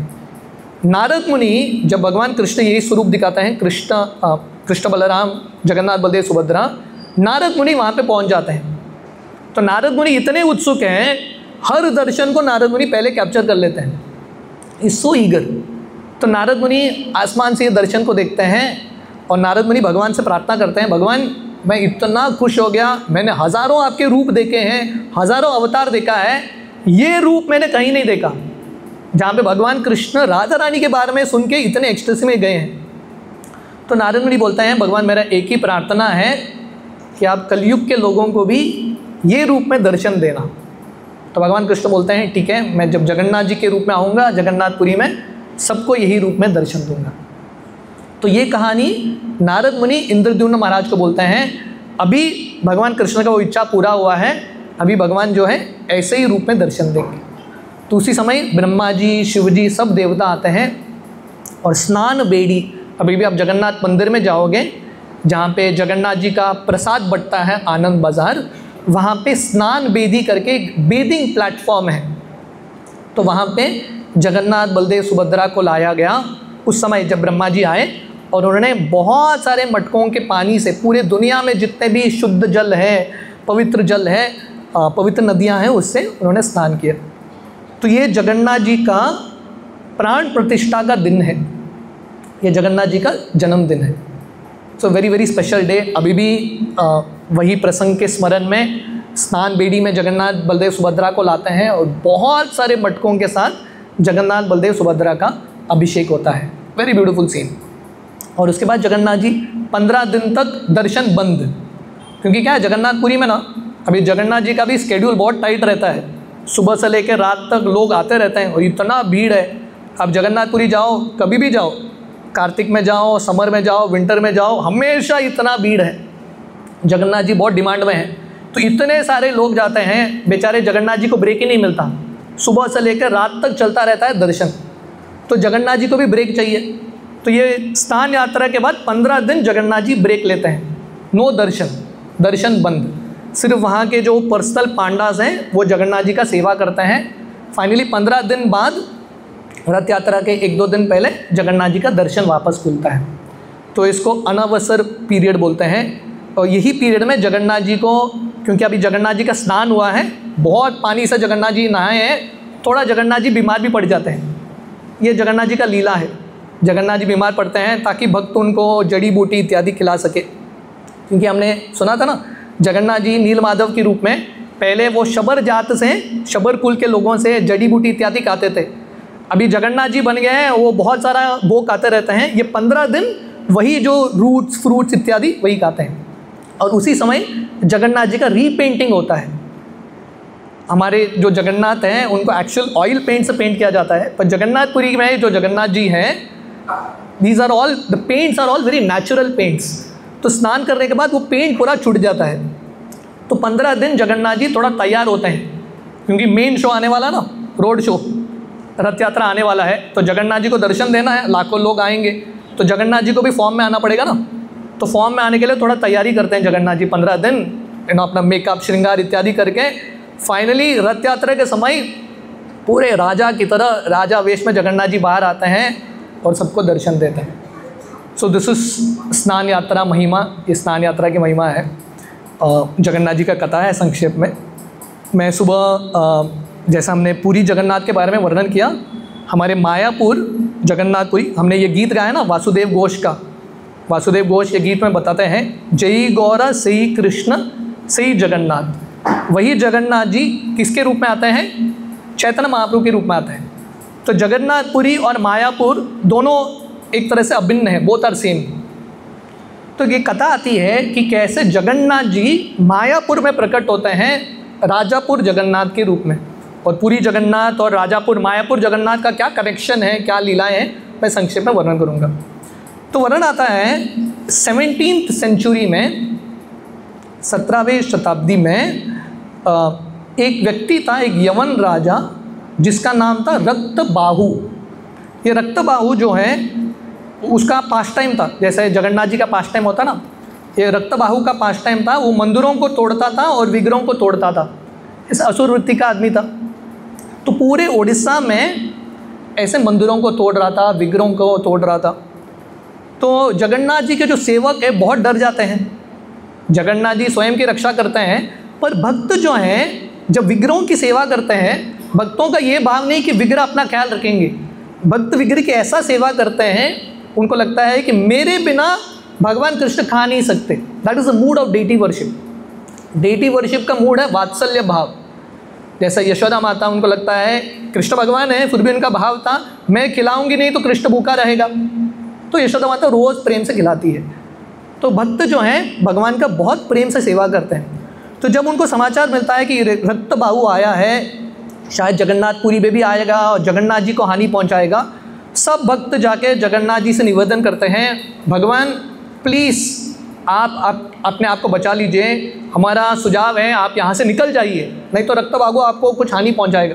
नारद मुनि जब भगवान कृष्ण यही स्वरूप दिखाते हैं, कृष्ण बलराम, जगन्नाथ बलदेव सुभद्रा, नारद मुनि वहाँ पे पहुँच जाते हैं। तो नारद मुनि इतने उत्सुक हैं, हर दर्शन को नारद मुनि पहले कैप्चर कर लेते हैं, इज सो ईगर। तो नारद मुनि आसमान से ये दर्शन को देखते हैं और नारद मुनि भगवान से प्रार्थना करते हैं, भगवान मैं इतना खुश हो गया, मैंने हज़ारों आपके रूप देखे हैं, हज़ारों अवतार देखा है, ये रूप मैंने कहीं नहीं देखा जहाँ पे भगवान कृष्ण राधा रानी के बारे में सुन के इतने एक्सटेसी में गए हैं। तो नारद मुनि बोलते हैं, भगवान मेरा एक ही प्रार्थना है कि आप कलयुग के लोगों को भी ये रूप में दर्शन देना। तो भगवान कृष्ण बोलते हैं ठीक है, मैं जब जगन्नाथ जी के रूप में आऊँगा जगन्नाथपुरी में, सबको यही रूप में दर्शन दूंगा। तो ये कहानी नारद मुनि इंद्रद्युम्न महाराज को बोलते हैं, अभी भगवान कृष्ण का वो इच्छा पूरा हुआ है, अभी भगवान जो है ऐसे ही रूप में दर्शन देंगे। तो उसी समय ब्रह्मा जी, शिव जी, सब देवता आते हैं और स्नान बेड़ी, अभी भी आप जगन्नाथ मंदिर में जाओगे जहाँ पे जगन्नाथ जी का प्रसाद बंटता है आनंद बाज़ार, वहाँ पे स्नान बेदी करके एक बेदिंग प्लेटफॉर्म है। तो वहाँ पे जगन्नाथ बलदेव सुभद्रा को लाया गया। उस समय जब ब्रह्मा जी आए और उन्होंने बहुत सारे मटकों के पानी से पूरे दुनिया में जितने भी शुद्ध जल है, पवित्र जल है, पवित्र नदियाँ हैं, उससे उन्होंने स्नान किया। तो ये जगन्नाथ जी का प्राण प्रतिष्ठा का दिन है, ये जगन्नाथ जी का जन्मदिन है। So very very special day. अभी भी वही प्रसंग के स्मरण में स्नान बेड़ी में जगन्नाथ बलदेव सुभद्रा को लाते हैं और बहुत सारे मटकों के साथ जगन्नाथ बलदेव सुभद्रा का अभिषेक होता है। Very beautiful scene. और उसके बाद जगन्नाथ जी 15 दिन तक दर्शन बंद, क्योंकि क्या है जगन्नाथपुरी में ना अभी जगन्नाथ जी का भी स्केड्यूल बहुत टाइट रहता है, सुबह से लेकर रात तक लोग आते रहते हैं और इतना भीड़ है। आप जगन्नाथपुरी जाओ, कभी भी जाओ, कार्तिक में जाओ, समर में जाओ, विंटर में जाओ, हमेशा इतना भीड़ है। जगन्नाथ जी बहुत डिमांड में हैं, तो इतने सारे लोग जाते हैं, बेचारे जगन्नाथ जी को ब्रेक ही नहीं मिलता, सुबह से लेकर रात तक चलता रहता है दर्शन। तो जगन्नाथ जी को भी ब्रेक चाहिए। तो ये स्नान यात्रा के बाद 15 दिन जगन्नाथ जी ब्रेक लेते हैं, नो दर्शन, दर्शन बंद। सिर्फ वहाँ के जो पर्सनल पांडास हैं वो जगन्नाथ जी का सेवा करते हैं। फाइनली 15 दिन बाद रथ यात्रा के 1-2 दिन पहले जगन्नाथ जी का दर्शन वापस खुलता है। तो इसको अनवसर पीरियड बोलते हैं। और यही पीरियड में जगन्नाथ जी को, क्योंकि अभी जगन्नाथ जी का स्नान हुआ है, बहुत पानी से जगन्नाथ जी नहाए हैं, थोड़ा जगन्नाथ जी बीमार भी पड़ जाते हैं। ये जगन्नाथ जी का लीला है, जगन्नाथ जी बीमार पड़ते हैं ताकि भक्त उनको जड़ी बूटी इत्यादि खिला सके। क्योंकि हमने सुना था ना, जगन्नाथ जी नील माधव के रूप में पहले वो शबर जात से, शबर कुल के लोगों से जड़ी बूटी इत्यादि खाते थे। अभी जगन्नाथ जी बन गए हैं, वो बहुत सारा वो खाते रहते हैं। ये 15 दिन वही जो रूट्स फ्रूट्स इत्यादि वही खाते हैं। और उसी समय जगन्नाथ जी का रीपेंटिंग होता है। हमारे जो जगन्नाथ हैं उनको एक्चुअल ऑयल पेंट से पेंट किया जाता है, पर जगन्नाथपुरी में जो जगन्नाथ जी हैं, these are all, the paints are all very natural paints. तो स्नान करने के बाद वो पेंट पूरा छूट जाता है। तो 15 दिन जगन्नाथ जी थोड़ा तैयार होते हैं, क्योंकि मेन शो आने वाला ना, रोड शो, रथ यात्रा आने वाला है। तो जगन्नाथ जी को दर्शन देना है, लाखों लोग आएंगे, तो जगन्नाथ जी को भी फॉर्म में आना पड़ेगा ना। तो फॉर्म में आने के लिए थोड़ा तैयारी करते हैं जगन्नाथ जी 15 दिन, अपना मेकअप श्रृंगार इत्यादि करके फाइनली रथ यात्रा के समय पूरे राजा की तरह राजा वेश में जगन्नाथ जी बाहर आते हैं और सबको दर्शन देते हैं। सो दिस इज स्नान यात्रा महिमा। ये स्नान यात्रा की महिमा है, जगन्नाथ जी का कथा है संक्षेप में। मैं सुबह जैसा हमने पूरी जगन्नाथ के बारे में वर्णन किया, हमारे मायापुर जगन्नाथपुरी हमने ये गीत गाया ना वासुदेव घोष का। वासुदेव घोष ये गीत में बताते हैं, जय गौरा सई कृष्ण सई जगन्नाथ। वही जगन्नाथ जी किसके रूप में आते हैं? चैतन्य महाप्रभु के रूप में आते हैं। तो जगन्नाथपुरी और मायापुर दोनों एक तरह से अभिन्न है, बोथ आर सेम। तो ये कथा आती है कि कैसे जगन्नाथ जी मायापुर में प्रकट होते हैं राजापुर जगन्नाथ के रूप में। और पुरी जगन्नाथ और राजापुर मायापुर जगन्नाथ का क्या कनेक्शन है, क्या लीलाएं हैं, मैं संक्षेप में वर्णन करूँगा। तो वर्णन आता है 17th सेंचुरी में, 17वीं शताब्दी में एक व्यक्ति था, एक यवन राजा, जिसका नाम था रक्तबाहु। ये रक्तबाहु जो है उसका पास टाइम था, जैसे जगन्नाथ जी का पास टाइम होता ना, ये रक्तबाहु का पास टाइम था। वो मंदिरों को तोड़ता था और विग्रहों को तोड़ता था। इस असुर वृत्ति का आदमी था। तो पूरे उड़ीसा में ऐसे मंदिरों को तोड़ रहा था, विग्रहों को तोड़ रहा था। तो जगन्नाथ जी के जो सेवक है बहुत डर जाते हैं। जगन्नाथ जी स्वयं की रक्षा करते हैं, पर भक्त जो हैं जब विग्रहों की सेवा करते हैं, भक्तों का ये भाव नहीं कि विग्रह अपना ख्याल रखेंगे। भक्त विग्रह की ऐसा सेवा करते हैं, उनको लगता है कि मेरे बिना भगवान कृष्ण खा नहीं सकते। That is the mood off deity worship. Deity worship का मूड है वात्सल्य भाव। जैसे यशोदा माता, उनको लगता है कृष्ण भगवान है, फिर भी उनका भाव था मैं खिलाऊंगी नहीं तो कृष्ण भूखा रहेगा। तो यशोदा माता रोज़ प्रेम से खिलाती है। तो भक्त जो हैं भगवान का बहुत प्रेम से सेवा करते हैं। तो जब उनको समाचार मिलता है कि रक्तबाहु आया है, शायद जगन्नाथपुरी में भी आएगा और जगन्नाथ जी को हानि पहुंचाएगा, सब भक्त जाके जगन्नाथ जी से निवेदन करते हैं, भगवान प्लीज़ आप अपने आप को बचा लीजिए, हमारा सुझाव है आप यहाँ से निकल जाइए, नहीं तो रक्तबाहु आपको कुछ हानि पहुँचाएगा।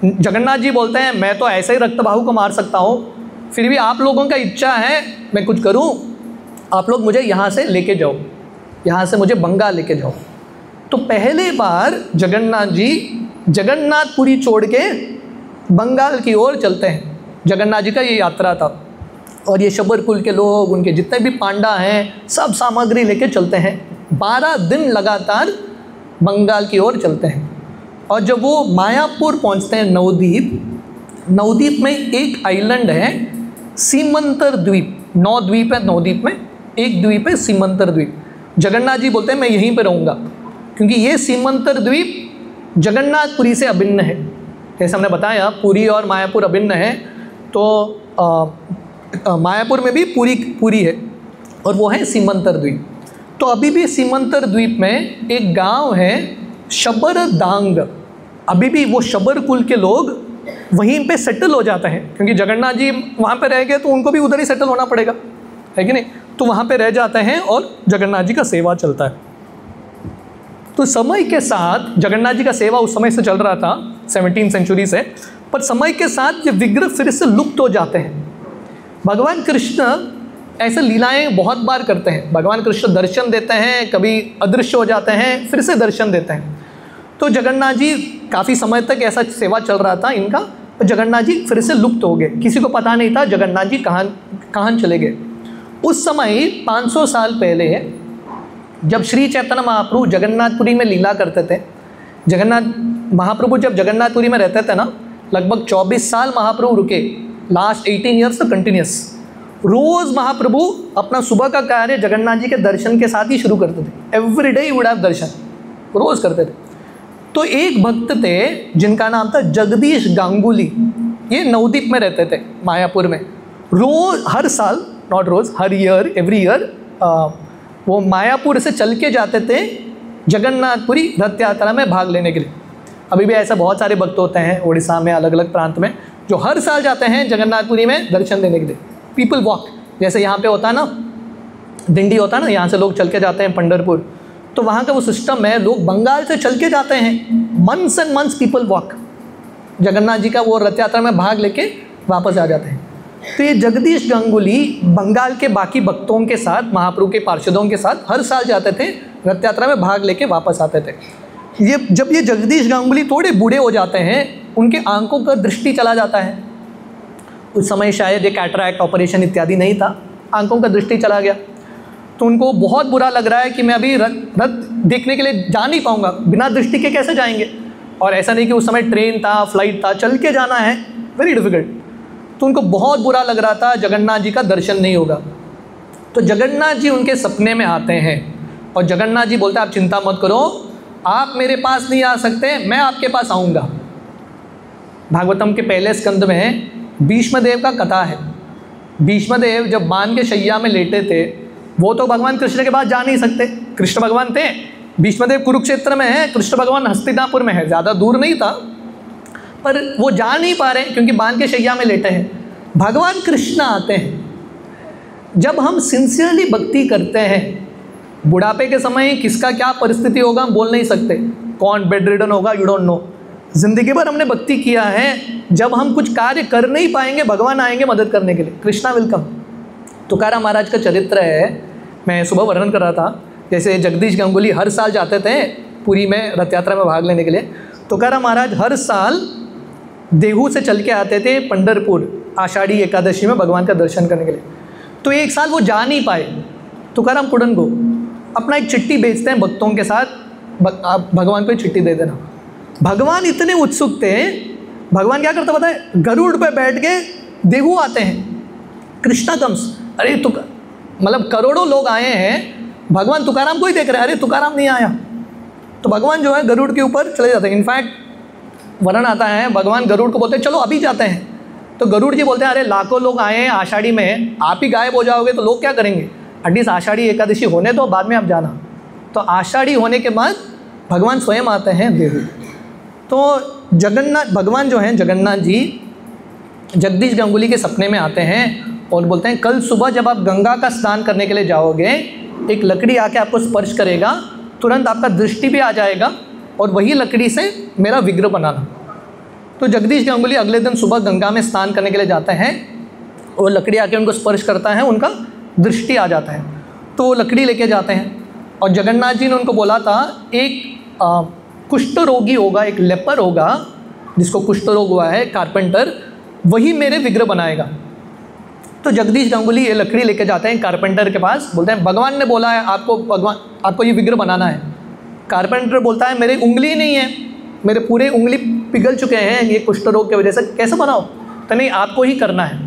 जगन्नाथ जी बोलते हैं मैं तो ऐसे ही रक्तबाहु को मार सकता हूँ, फिर भी आप लोगों का इच्छा है मैं कुछ करूँ, आप लोग मुझे यहाँ से लेके जाओ, यहाँ से मुझे बंगाल लेके जाओ। तो पहले बार जगन्नाथ जी जगन्नाथपुरी छोड़ के बंगाल की ओर चलते हैं। जगन्नाथ जी का ये यात्रा था और ये शबर कुल के लोग, उनके जितने भी पांडा हैं, सब सामग्री लेके चलते हैं। 12 दिन लगातार बंगाल की ओर चलते हैं। और जब वो मायापुर पहुंचते हैं, नवद्वीप में एक आइलैंड है सीमंतर द्वीप। 9 द्वीप है, नवद्वीप में एक द्वीप है सीमंतर द्वीप। जगन्नाथ जी बोलते हैं मैं यहीं पर रहूँगा, क्योंकि ये सीमंतर द्वीप जगन्नाथपुरी से अभिन्न है। जैसे हमने बताया पुरी और मायापुर अभिन्न है, तो मायापुर में भी पूरी है और वो है सीमंतर द्वीप। तो अभी भी सीमंतर द्वीप में एक गांव है शबरदांग। अभी भी वो शबर कुल के लोग वहीं पे सेटल हो जाते हैं, क्योंकि जगन्नाथ जी वहाँ पे रह गए तो उनको भी उधर ही सेटल होना पड़ेगा, है कि नहीं। तो वहाँ पे रह जाते हैं और जगन्नाथ जी का सेवा चलता है। तो समय के साथ जगन्नाथ जी का सेवा उस समय से चल रहा था 17वीं सेंचुरी से, पर समय के साथ ये विग्रह फिर से लुप्त हो जाते हैं। भगवान कृष्ण ऐसे लीलाएं बहुत बार करते हैं। भगवान कृष्ण दर्शन देते हैं, कभी अदृश्य हो जाते हैं, फिर से दर्शन देते हैं। तो जगन्नाथ जी काफ़ी समय तक ऐसा सेवा चल रहा था इनका, और जगन्नाथ जी फिर से लुप्त हो गए। किसी को पता नहीं था जगन्नाथ जी कहाँ चले गए। उस समय 500 साल पहले जब श्री चैतन्य महाप्रभु जगन्नाथपुरी में लीला करते थे, जगन्नाथ महाप्रभु जब जगन्नाथपुरी में रहते थे ना, लगभग 24 साल महाप्रभु रुके, लास्ट 18 ईयर्स तो कंटिन्यूस। रोज़ महाप्रभु अपना सुबह का कार्य जगन्नाथ जी के दर्शन के साथ ही शुरू करते थे। एवरी डे वुड हैव दर्शन, रोज़ करते थे। तो एक भक्त थे जिनका नाम था जगदीश गांगुली। ये नवद्वीप में रहते थे मायापुर में। रोज़, हर साल, नॉट रोज़, हर ईयर, एवरी ईयर वो मायापुर से चल के जाते थे जगन्नाथपुरी रथ यात्रा में भाग लेने के लिए। अभी भी ऐसे बहुत सारे भक्त होते हैं उड़ीसा में, अलग अलग प्रांत में, जो हर साल जाते हैं जगन्नाथपुरी में दर्शन देने के लिए। पीपल वॉक, जैसे यहाँ पे होता है ना, दिंडी होता है ना, यहाँ से लोग चल के जाते हैं पंढरपुर, तो वहाँ का वो सिस्टम है, लोग बंगाल से चल के जाते हैं। Months and months people walk, Jagannath ji का वो रथ यात्रा में भाग लेके वापस आ जाते हैं। तो ये जगदीश गांगुली बंगाल के बाकी भक्तों के साथ, महाप्रभु के पार्षदों के साथ हर साल जाते थे, रथ यात्रा में भाग लेके वापस आते थे। जब ये जगदीश गांगुली थोड़े बूढ़े हो जाते हैं, उनके आंखों का दृष्टि चला जाता है। उस समय शायद ये कैटरैक्ट ऑपरेशन इत्यादि नहीं था, आंखों का दृष्टि चला गया। तो उनको बहुत बुरा लग रहा है कि मैं अभी रथ देखने के लिए जा नहीं पाऊँगा, बिना दृष्टि के कैसे जाएंगे। और ऐसा नहीं कि उस समय ट्रेन था, फ्लाइट था, चल के जाना है, वेरी डिफ़िकल्ट। तो उनको बहुत बुरा लग रहा था जगन्नाथ जी का दर्शन नहीं होगा। तो जगन्नाथ जी उनके सपने में आते हैं और जगन्नाथ जी बोलते हैं आप चिंता मत करो, आप मेरे पास नहीं आ सकते, मैं आपके पास आऊँगा। भागवतम के पहले स्कंद में भीष्मदेव का कथा है। भीष्मदेव जब बाण के शैया में लेटे थे, वो तो भगवान कृष्ण के पास जा नहीं सकते। कृष्ण भगवान थे, भीष्मदेव कुरुक्षेत्र में है, कृष्ण भगवान हस्तिनापुर में है, ज़्यादा दूर नहीं था, पर वो जा नहीं पा रहे क्योंकि बांध के शैया में लेटे हैं। भगवान कृष्ण आते हैं। जब हम सिंसियरली भक्ति करते हैं, बुढ़ापे के समय किसका क्या परिस्थिति होगा हम बोल नहीं सकते, कौन बेड रिडन होगा यू डोंट नो। जिंदगी भर हमने भक्ति किया है, जब हम कुछ कार्य कर नहीं पाएंगे भगवान आएंगे मदद करने के लिए। कृष्णा विलकम। तुकाराम महाराज का चरित्र है, मैं सुबह वर्णन कर रहा था। जैसे जगदीश गंगुली हर साल जाते थे पुरी में रथ यात्रा में भाग लेने के लिए, तुकाराम महाराज हर साल देहू से चल के आते थे पंढरपुर आषाढ़ी एकादशी में भगवान का दर्शन करने के लिए। तो एक साल वो जा नहीं पाए। तुकाराम कुंडन को अपना एक चिट्ठी भेजते हैं भक्तों के साथ, आप भगवान को चिट्ठी दे देना। भगवान इतने उत्सुक थे, भगवान क्या करता पता है, गरुड़ पे बैठ के देहू आते हैं। कृष्णा कम्स, अरे मतलब करोड़ों लोग आए हैं, भगवान तुकाराम को ही देख रहे हैं, अरे तुकाराम नहीं आया। तो भगवान जो है गरुड़ के ऊपर चले जाते हैं। इनफैक्ट वर्णन आता है, भगवान गरुड़ को बोलते हैं चलो अभी जाते हैं। तो गरुड़ जी बोलते हैं अरे लाखों लोग आए हैं आषाढ़ी में, आप ही गायब हो जाओगे तो लोग क्या करेंगे, एटलीस्ट आषाढ़ी एकादशी होने दो, बाद में आप जाना। तो आषाढ़ी होने के बाद भगवान स्वयं आते हैं देहू। तो जगन्नाथ भगवान जो हैं जगन्नाथ जी जगदीश गंगुली के सपने में आते हैं और बोलते हैं कल सुबह जब आप गंगा का स्नान करने के लिए जाओगे, एक लकड़ी आके आपको स्पर्श करेगा, तुरंत आपका दृष्टि भी आ जाएगा और वही लकड़ी से मेरा विग्रह बनाना। तो जगदीश गंगुली अगले दिन सुबह गंगा में स्नान करने के लिए जाते हैं और लकड़ी आके उनको स्पर्श करता है, उनका दृष्टि आ जाता है। तो वो लकड़ी लेके जाते हैं और जगन्नाथ जी ने उनको बोला था एक कुष्ठ रोगी होगा, एक लेपर होगा जिसको कुष्ठ रोग हुआ है, कारपेंटर, वही मेरे विग्रह बनाएगा। तो जगदीश गंगुली ये लकड़ी लेके जाते हैं कारपेंटर के पास, बोलते हैं भगवान ने बोला है आपको ये विग्रह बनाना है। कारपेंटर बोलता है मेरी उंगली नहीं है, मेरे पूरे उंगली पिघल चुके हैं ये कुष्ठ रोग की वजह से, कैसे बनाओ, तो नहीं आपको ही करना है।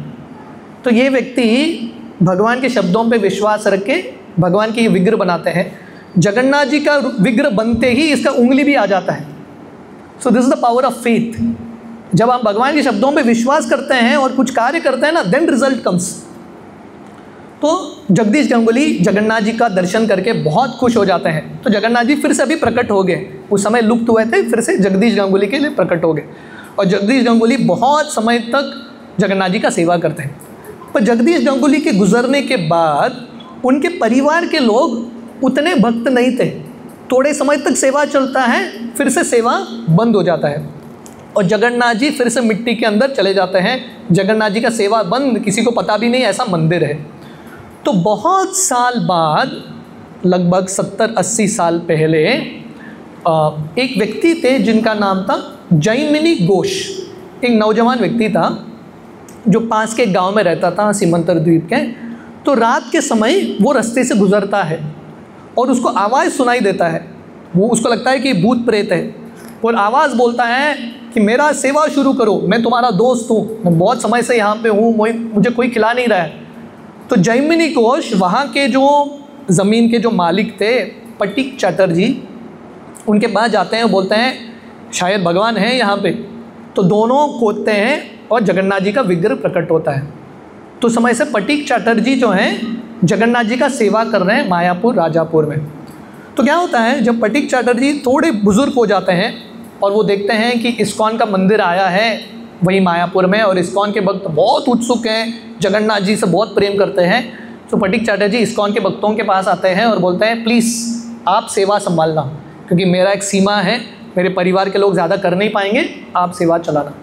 तो ये व्यक्ति भगवान के शब्दों पे विश्वास रख के भगवान के ये विग्रह बनाते हैं। जगन्नाथ जी का विग्रह बनते ही इसका उंगली भी आ जाता है। So this is the power of faith. जब हम भगवान के शब्दों पे विश्वास करते हैं और कुछ कार्य करते हैं ना, देन रिजल्ट कम्स। तो जगदीश गंगुली जगन्नाथ जी का दर्शन करके बहुत खुश हो जाते हैं। तो जगन्नाथ जी फिर से अभी प्रकट हो गए, उस समय लुप्त हुए थे, फिर से जगदीश गंगुली के लिए प्रकट हो गए और जगदीश गंगुली बहुत समय तक जगन्नाथ जी का सेवा करते हैं। पर जगदीश गंगुली के गुजरने के बाद उनके परिवार के लोग उतने भक्त नहीं थे, थोड़े समय तक सेवा चलता है, फिर से सेवा बंद हो जाता है और जगन्नाथ जी फिर से मिट्टी के अंदर चले जाते हैं। जगन्नाथ जी का सेवा बंद, किसी को पता भी नहीं ऐसा मंदिर है। तो बहुत साल बाद, लगभग 70-80 साल पहले, एक व्यक्ति थे जिनका नाम था जैमिनी घोष। एक नौजवान व्यक्ति था जो पास के गांव में रहता था, सीमंतर द्वीप के। तो रात के समय वो रास्ते से गुजरता है और उसको आवाज़ सुनाई देता है। वो उसको लगता है कि भूत प्रेत है और आवाज़ बोलता है कि मेरा सेवा शुरू करो, मैं तुम्हारा दोस्त हूँ, मैं बहुत समय से यहाँ पे हूँ, मुझे कोई खिला नहीं रहा है। तो जैमिनी घोष वहाँ के जो ज़मीन के जो मालिक थे पटिक चटर्जी, उनके पास जाते हैं, बोलते हैं शायद भगवान है यहाँ पे। तो दोनों खोदते हैं और जगन्नाथ जी का विग्रह प्रकट होता है। तो समय से पटिक चटर्जी जो हैं जगन्नाथ जी का सेवा कर रहे हैं मायापुर राजापुर में। तो क्या होता है, जब पटिक चटर्जी थोड़े बुज़ुर्ग हो जाते हैं और वो देखते हैं कि इस्कॉन का मंदिर आया है वही मायापुर में और इस्कॉन के भक्त बहुत उत्सुक हैं, जगन्नाथ जी से बहुत प्रेम करते हैं। तो पटिक चटर्जी इस्कॉन के भक्तों के पास आते हैं और बोलते हैं प्लीज़ आप सेवा संभालना, क्योंकि मेरा एक सीमा है, मेरे परिवार के लोग ज़्यादा कर नहीं पाएंगे, आप सेवा चलाना।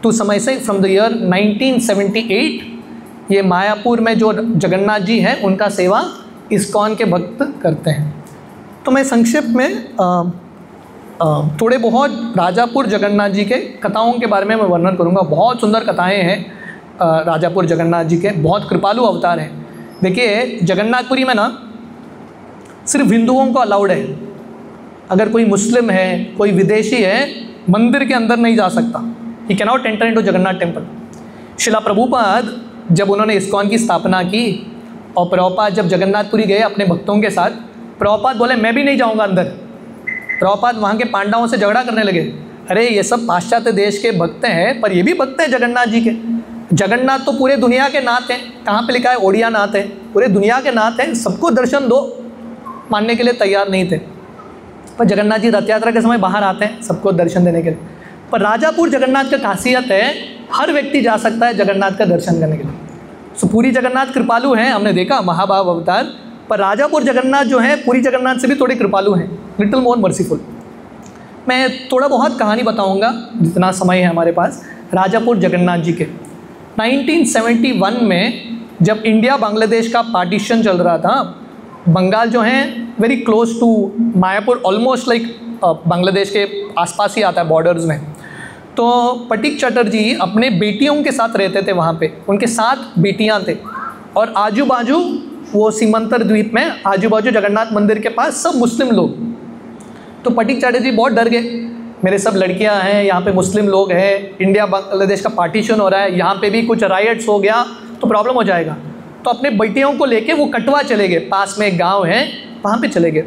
तो समय से फ्रॉम द ईयर 1978 ये मायापुर में जो जगन्नाथ जी हैं उनका सेवा इस्कॉन के भक्त करते हैं। तो मैं संक्षिप्त में थोड़े बहुत राजापुर जगन्नाथ जी के कथाओं के बारे में मैं वर्णन करूंगा। बहुत सुंदर कथाएं हैं राजापुर जगन्नाथ जी के, बहुत कृपालु अवतार हैं। देखिए जगन्नाथपुरी में ना सिर्फ हिंदुओं को अलाउड है, अगर कोई मुस्लिम है, कोई विदेशी है, मंदिर के अंदर नहीं जा सकता। He can not enter into Jagannath temple. शिला प्रभुपाद जब उन्होंने इस्कॉन की स्थापना की और प्रभुपाद जब जगन्नाथपुरी गए अपने भक्तों के साथ, प्रभुपाद बोले मैं भी नहीं जाऊंगा अंदर। प्रभुपाद वहाँ के पांडवों से झगड़ा करने लगे, अरे ये सब पाश्चात्य देश के भक्त हैं पर ये भी भक्त हैं जगन्नाथ जी के, जगन्नाथ तो पूरे दुनिया के नाथ हैं, कहाँ पे लिखा है ओडिया नाथ है, पूरे दुनिया के नाथ हैं, सबको दर्शन दो, मानने के लिए तैयार नहीं थे। पर जगन्नाथ जी रथ यात्रा के समय बाहर आते हैं सबको दर्शन देने के लिए। पर राजापुर जगन्नाथ का खासियत है, हर व्यक्ति जा सकता है जगन्नाथ का दर्शन करने के लिए। सो पूरी जगन्नाथ कृपालु हैं, हमने देखा महाभाव अवतार, पर राजापुर जगन्नाथ जो है पूरी जगन्नाथ से भी थोड़े कृपालु हैं, लिटिल मोर मर्सीफुल। मैं थोड़ा बहुत कहानी बताऊंगा जितना समय है हमारे पास राजापुर जगन्नाथ जी के। 1971 में जब इंडिया बांग्लादेश का पार्टीशन चल रहा था, बंगाल जो है very close to Mayapur, almost like Bangladesh के आसपास ही आता है बॉर्डर्स में। तो पटीक चटर्जी अपने बेटियों के साथ रहते थे वहाँ पे, उनके 7 बेटियाँ थे और आजू बाजू वो सीमंतर द्वीप में आजू बाजू जगन्नाथ मंदिर के पास सब मुस्लिम लोग। तो पटीक चटर्जी बहुत डर गए, मेरे सब लड़कियां हैं, यहाँ पे मुस्लिम लोग हैं, इंडिया बांग्लादेश का पार्टीशन हो रहा है, यहाँ पे भी कुछ राइट्स हो गया तो प्रॉब्लम हो जाएगा। तो अपने बेटियों को लेके वो कटवा चले गए, पास में एक गांव है वहाँ पे चले गए।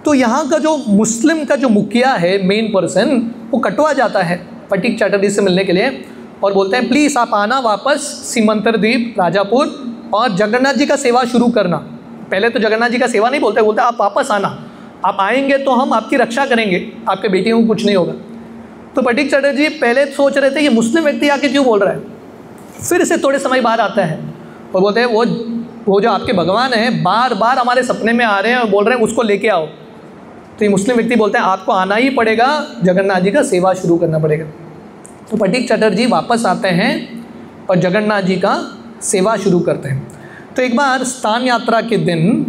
तो यहाँ का जो मुस्लिम का जो मुखिया है, मेन पर्सन, वो कटवा जाता है पटीक चटर्जी से मिलने के लिए और बोलते हैं प्लीज़ आप आना वापस सीमंतर द्वीप राजापुर और जगन्नाथ जी का सेवा शुरू करना। पहले तो जगन्नाथ जी का सेवा नहीं बोलते, बोलते आप वापस आना, आप आएंगे तो हम आपकी रक्षा करेंगे, आपके बेटियों को कुछ नहीं होगा। तो पटीक चटर्जी पहले सोच रहे थे ये मुस्लिम व्यक्ति आके क्यों बोल रहा है, फिर से थोड़े समय बाद आता है और बोलते हैं वो जो आपके भगवान हैं बार बार हमारे सपने में आ रहे हैं और बोल रहे हैं उसको लेके आओ। तो ये मुस्लिम व्यक्ति बोलते हैं आपको आना ही पड़ेगा, जगन्नाथ जी का सेवा शुरू करना पड़ेगा। तो पटीक चटर्जी वापस आते हैं और जगन्नाथ जी का सेवा शुरू करते हैं। तो एक बार स्नान यात्रा के दिन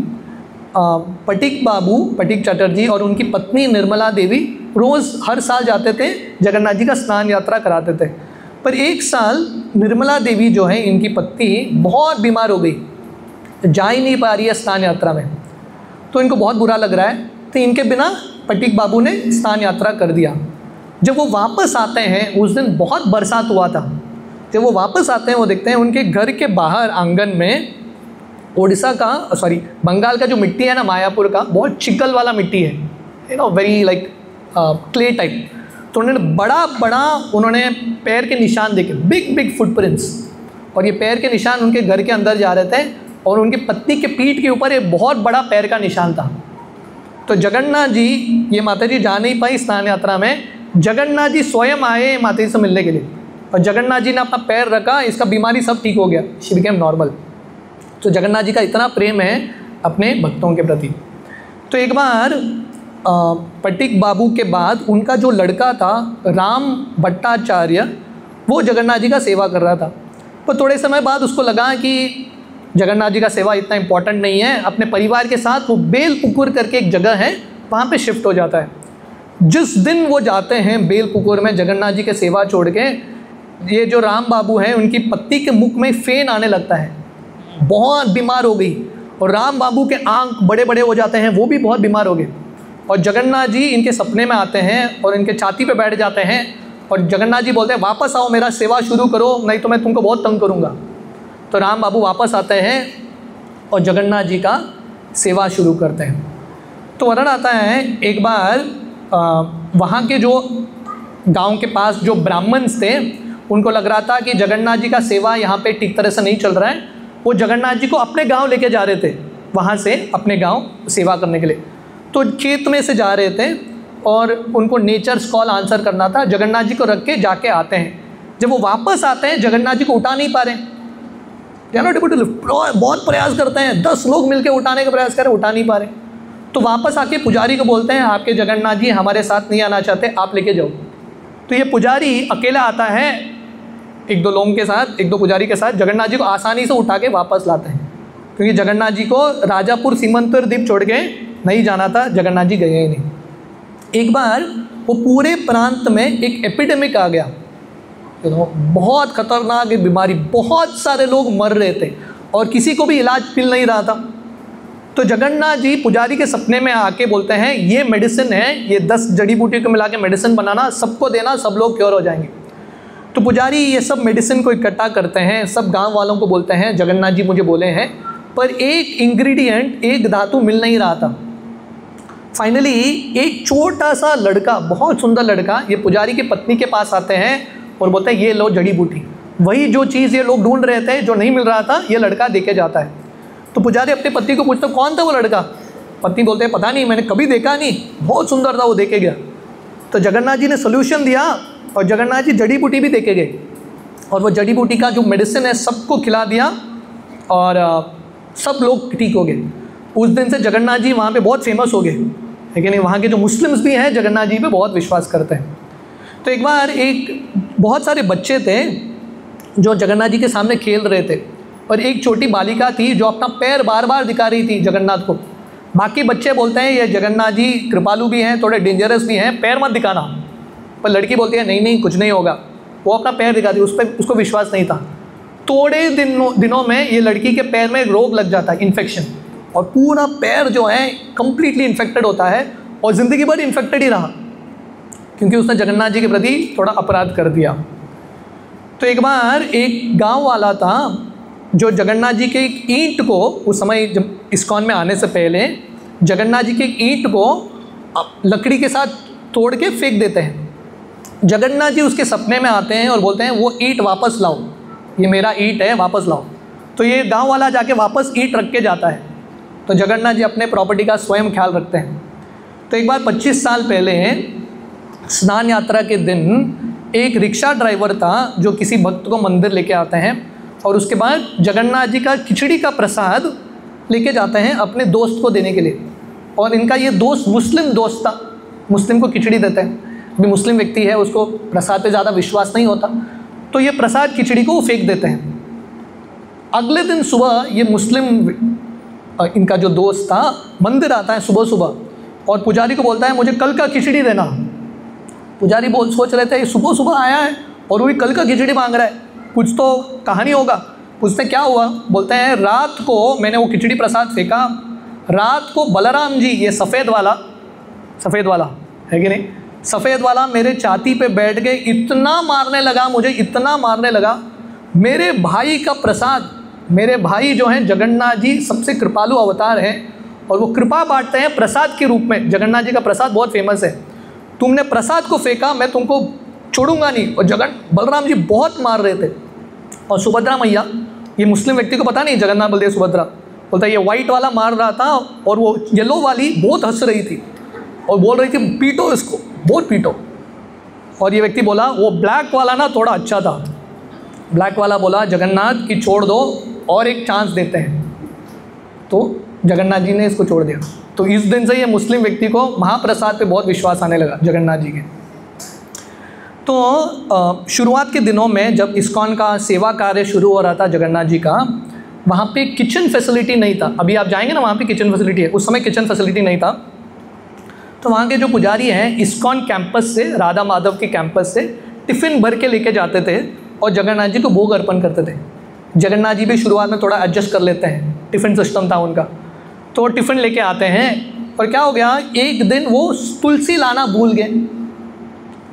पटीक चटर्जी और उनकी पत्नी निर्मला देवी रोज़ हर साल जाते थे जगन्नाथ जी का स्नान यात्रा कराते थे। पर एक साल निर्मला देवी जो है इनकी पत्नी बहुत बीमार हो गई, जा ही नहीं पा रही है स्नान यात्रा में। तो इनको बहुत बुरा लग रहा है, तो इनके बिना पटीक बाबू ने स्नान यात्रा कर दिया। जब वो वापस आते हैं, उस दिन बहुत बरसात हुआ था, जब वो वापस आते हैं वो देखते हैं उनके घर के बाहर आंगन में बंगाल का जो मिट्टी है ना मायापुर का, बहुत चिकल वाला मिट्टी है, वेरी लाइक क्ले टाइप। तो उन्होंने बड़ा पैर के निशान देखे, बिग फुटप्रिंट्स, और ये पैर के निशान उनके घर के अंदर जा रहे थे और उनकी पत्नी के पीठ के ऊपर एक बहुत बड़ा पैर का निशान था। तो जगन्नाथ जी, ये माता जी जा नहीं पाई स्नान यात्रा में, जगन्नाथ जी स्वयं आए माता जी से मिलने के लिए और जगन्नाथ जी ने अपना पैर रखा, इसका बीमारी सब ठीक हो गया, शी बिकेम नॉर्मल। तो जगन्नाथ जी का इतना प्रेम है अपने भक्तों के प्रति। तो एक बार पटीक बाबू के बाद उनका जो लड़का था राम भट्टाचार्य, वो जगन्नाथ जी का सेवा कर रहा था। पर थोड़े समय बाद उसको लगा कि जगन्नाथ जी का सेवा इतना इम्पोर्टेंट नहीं है, अपने परिवार के साथ वो बेलपुकुर करके एक जगह है वहाँ पे शिफ्ट हो जाता है। जिस दिन वो जाते हैं बेलपुकुर में जगन्नाथ जी के सेवा छोड़ के, ये जो राम बाबू हैं उनकी पत्नी के मुख में फेन आने लगता है, बहुत बीमार हो गई, और राम बाबू के आँख बड़े बड़े हो जाते हैं, वो भी बहुत बीमार हो गए। और जगन्नाथ जी इनके सपने में आते हैं और इनके छाती पे बैठ जाते हैं और जगन्नाथ जी बोलते हैं वापस आओ, मेरा सेवा शुरू करो, नहीं तो मैं तुमको बहुत तंग करूँगा। तो राम बाबू वापस आते हैं और जगन्नाथ जी का सेवा शुरू करते हैं। तो वर्णन आता है एक बार वहाँ के जो गांव के पास जो ब्राह्मण्स थे, उनको लग रहा था कि जगन्नाथ जी का सेवा यहाँ पे ठीक तरह से नहीं चल रहा है। वो जगन्नाथ जी को अपने गांव लेके जा रहे थे, वहाँ से अपने गांव सेवा करने के लिए। तो खेत में से जा रहे थे और उनको नेचर्स कॉल आंसर करना था, जगन्नाथ जी को रख के जाके आते हैं। जब वो वापस आते हैं जगन्नाथ जी को उठा नहीं पा रहे, बहुत प्रयास करते हैं, 10 लोग मिलकर उठाने का प्रयास करें, उठा नहीं पा रहे। तो वापस आके पुजारी को बोलते हैं आपके जगन्नाथ जी हमारे साथ नहीं आना चाहते, आप लेके जाओ। तो ये पुजारी अकेला आता है, एक दो लोगों के साथ, एक दो पुजारी के साथ जगन्नाथ जी को आसानी से उठा के वापस लाते हैं, क्योंकि जगन्नाथ जी को राजापुर सीमंतर द्वीप छोड़ के नहीं जाना था, जगन्नाथ जी गए ही नहीं। एक बार वो पूरे प्रांत में एक एपिडेमिक आ गया, बहुत खतरनाक बीमारी, बहुत सारे लोग मर रहे थे और किसी को भी इलाज मिल नहीं रहा था। तो जगन्नाथ जी पुजारी के सपने में आके बोलते हैं ये मेडिसिन है, ये 10 जड़ी बूटी को मिला के मेडिसिन बनाना, सबको देना, सब लोग क्योर हो जाएंगे। तो पुजारी ये सब मेडिसिन को इकट्ठा करते हैं, सब गांव वालों को बोलते हैं जगन्नाथ जी मुझे बोले हैं, पर एक इंग्रेडिएंट, एक धातु मिल नहीं रहा था। फाइनली एक छोटा सा लड़का, बहुत सुंदर लड़का, ये पुजारी की पत्नी के पास आते हैं और बोलते हैं ये लो जड़ी बूटी, वही जो चीज़ ये लोग ढूंढ रहे थे, जो नहीं मिल रहा था, ये लड़का देके जाता है। तो पुजारी अपनी पत्नी को पूछता कौन था वो लड़का। पत्नी बोलते हैं पता नहीं, मैंने कभी देखा नहीं, बहुत सुंदर था, वो देके गया। तो जगन्नाथ जी ने सोल्यूशन दिया और जगन्नाथ जी जड़ी बूटी भी देके गए और वो जड़ी बूटी का जो मेडिसिन है सबको खिला दिया और सब लोग ठीक हो गए। उस दिन से जगन्नाथ जी वहाँ पे बहुत फेमस हो गए, लेकिन वहाँ के जो मुस्लिम्स भी हैं जगन्नाथ जी पे बहुत विश्वास करते हैं। तो एक बार बहुत सारे बच्चे थे जो जगन्नाथ जी के सामने खेल रहे थे और एक छोटी बालिका थी जो अपना पैर बार बार दिखा रही थी जगन्नाथ को। बाकी बच्चे बोलते हैं ये जगन्नाथ जी कृपालु भी हैं, थोड़े डेंजरस भी हैं, पैर मत दिखाना। पर लड़की बोलती है नहीं नहीं कुछ नहीं होगा। वो अपना पैर दिखाती, उसको विश्वास नहीं था। थोड़े दिनों में ये लड़की के पैर में रोग लग जाता है, इन्फेक्शन, और पूरा पैर जो है कम्प्लीटली इन्फेक्टेड होता है और ज़िंदगी भर इन्फेक्टेड ही रहा, क्योंकि उसने जगन्नाथ जी के प्रति थोड़ा अपराध कर दिया। तो एक बार एक गांव वाला था जो जगन्नाथ जी के एक ईंट को, उस समय जब इस्कॉन में आने से पहले जगन्नाथ जी के एक ईंट को लकड़ी के साथ तोड़ के फेंक देते हैं। जगन्नाथ जी उसके सपने में आते हैं और बोलते हैं वो ईंट वापस लाओ, ये मेरा ईंट है, वापस लाओ। तो ये गांव वाला जाके वापस ईंट रख के जाता है। तो जगन्नाथ जी अपने प्रॉपर्टी का स्वयं ख्याल रखते हैं। तो एक बार 25 साल पहले स्नान यात्रा के दिन एक रिक्शा ड्राइवर था जो किसी भक्त को मंदिर लेके आते हैं और उसके बाद जगन्नाथ जी का खिचड़ी का प्रसाद लेके जाते हैं अपने दोस्त को देने के लिए। और इनका ये दोस्त मुस्लिम दोस्त था, मुस्लिम को खिचड़ी देते हैं। अभी मुस्लिम व्यक्ति है, उसको प्रसाद पे ज़्यादा विश्वास नहीं होता, तो ये प्रसाद खिचड़ी को फेंक देते हैं। अगले दिन सुबह ये मुस्लिम इनका जो दोस्त था मंदिर आता है सुबह सुबह और पुजारी को बोलता है मुझे कल का खिचड़ी देना। पुजारी सोच रहे थे सुबह सुबह आया है और वही कल का खिचड़ी मांग रहा है, कुछ तो कहानी होगा। पूछते क्या हुआ, बोलते हैं रात को मैंने वो खिचड़ी प्रसाद फेंका, रात को बलराम जी, ये सफ़ेद वाला है कि नहीं, सफ़ेद वाला मेरे छाती पे बैठ के इतना मारने लगा, मुझे इतना मारने लगा। मेरे भाई का प्रसाद, मेरे भाई जो हैं जगन्नाथ जी सबसे कृपालु अवतार हैं और वो कृपा बांटते हैं प्रसाद के रूप में। जगन्नाथ जी का प्रसाद बहुत फेमस है। तुमने प्रसाद को फेंका, मैं तुमको छोड़ूंगा नहीं। और बलराम जी बहुत मार रहे थे। और सुभद्रा मैया, ये मुस्लिम व्यक्ति को पता नहीं जगन्नाथ बलदेव सुभद्रा, बोलता है ये वाइट वाला मार रहा था और वो येलो वाली बहुत हंस रही थी और बोल रही थी पीटो इसको, बहुत पीटो। और ये व्यक्ति बोला वो ब्लैक वाला ना थोड़ा अच्छा था। ब्लैक वाला बोला जगन्नाथ की छोड़ दो और एक चांस देते हैं। तो जगन्नाथ जी ने इसको छोड़ दिया। तो इस दिन से ये मुस्लिम व्यक्ति को महाप्रसाद पे बहुत विश्वास आने लगा जगन्नाथ जी के। तो शुरुआत के दिनों में जब इस्कॉन का सेवा कार्य शुरू हो रहा था जगन्नाथ जी का, वहाँ पे किचन फैसिलिटी नहीं था। अभी आप जाएंगे ना, वहाँ पे किचन फैसिलिटी है, उस समय किचन फैसिलिटी नहीं था। तो वहाँ के जो पुजारी हैं इस्कॉन कैंपस से, राधा माधव के कैंपस से टिफ़िन भर के लेके जाते थे और जगन्नाथ जी को भोग अर्पण करते थे। जगन्नाथ जी भी शुरुआत में थोड़ा एडजस्ट कर लेते हैं, टिफ़िन सिस्टम था उनका। तो वो टिफ़िन लेके आते हैं और क्या हो गया, एक दिन वो तुलसी लाना भूल गए।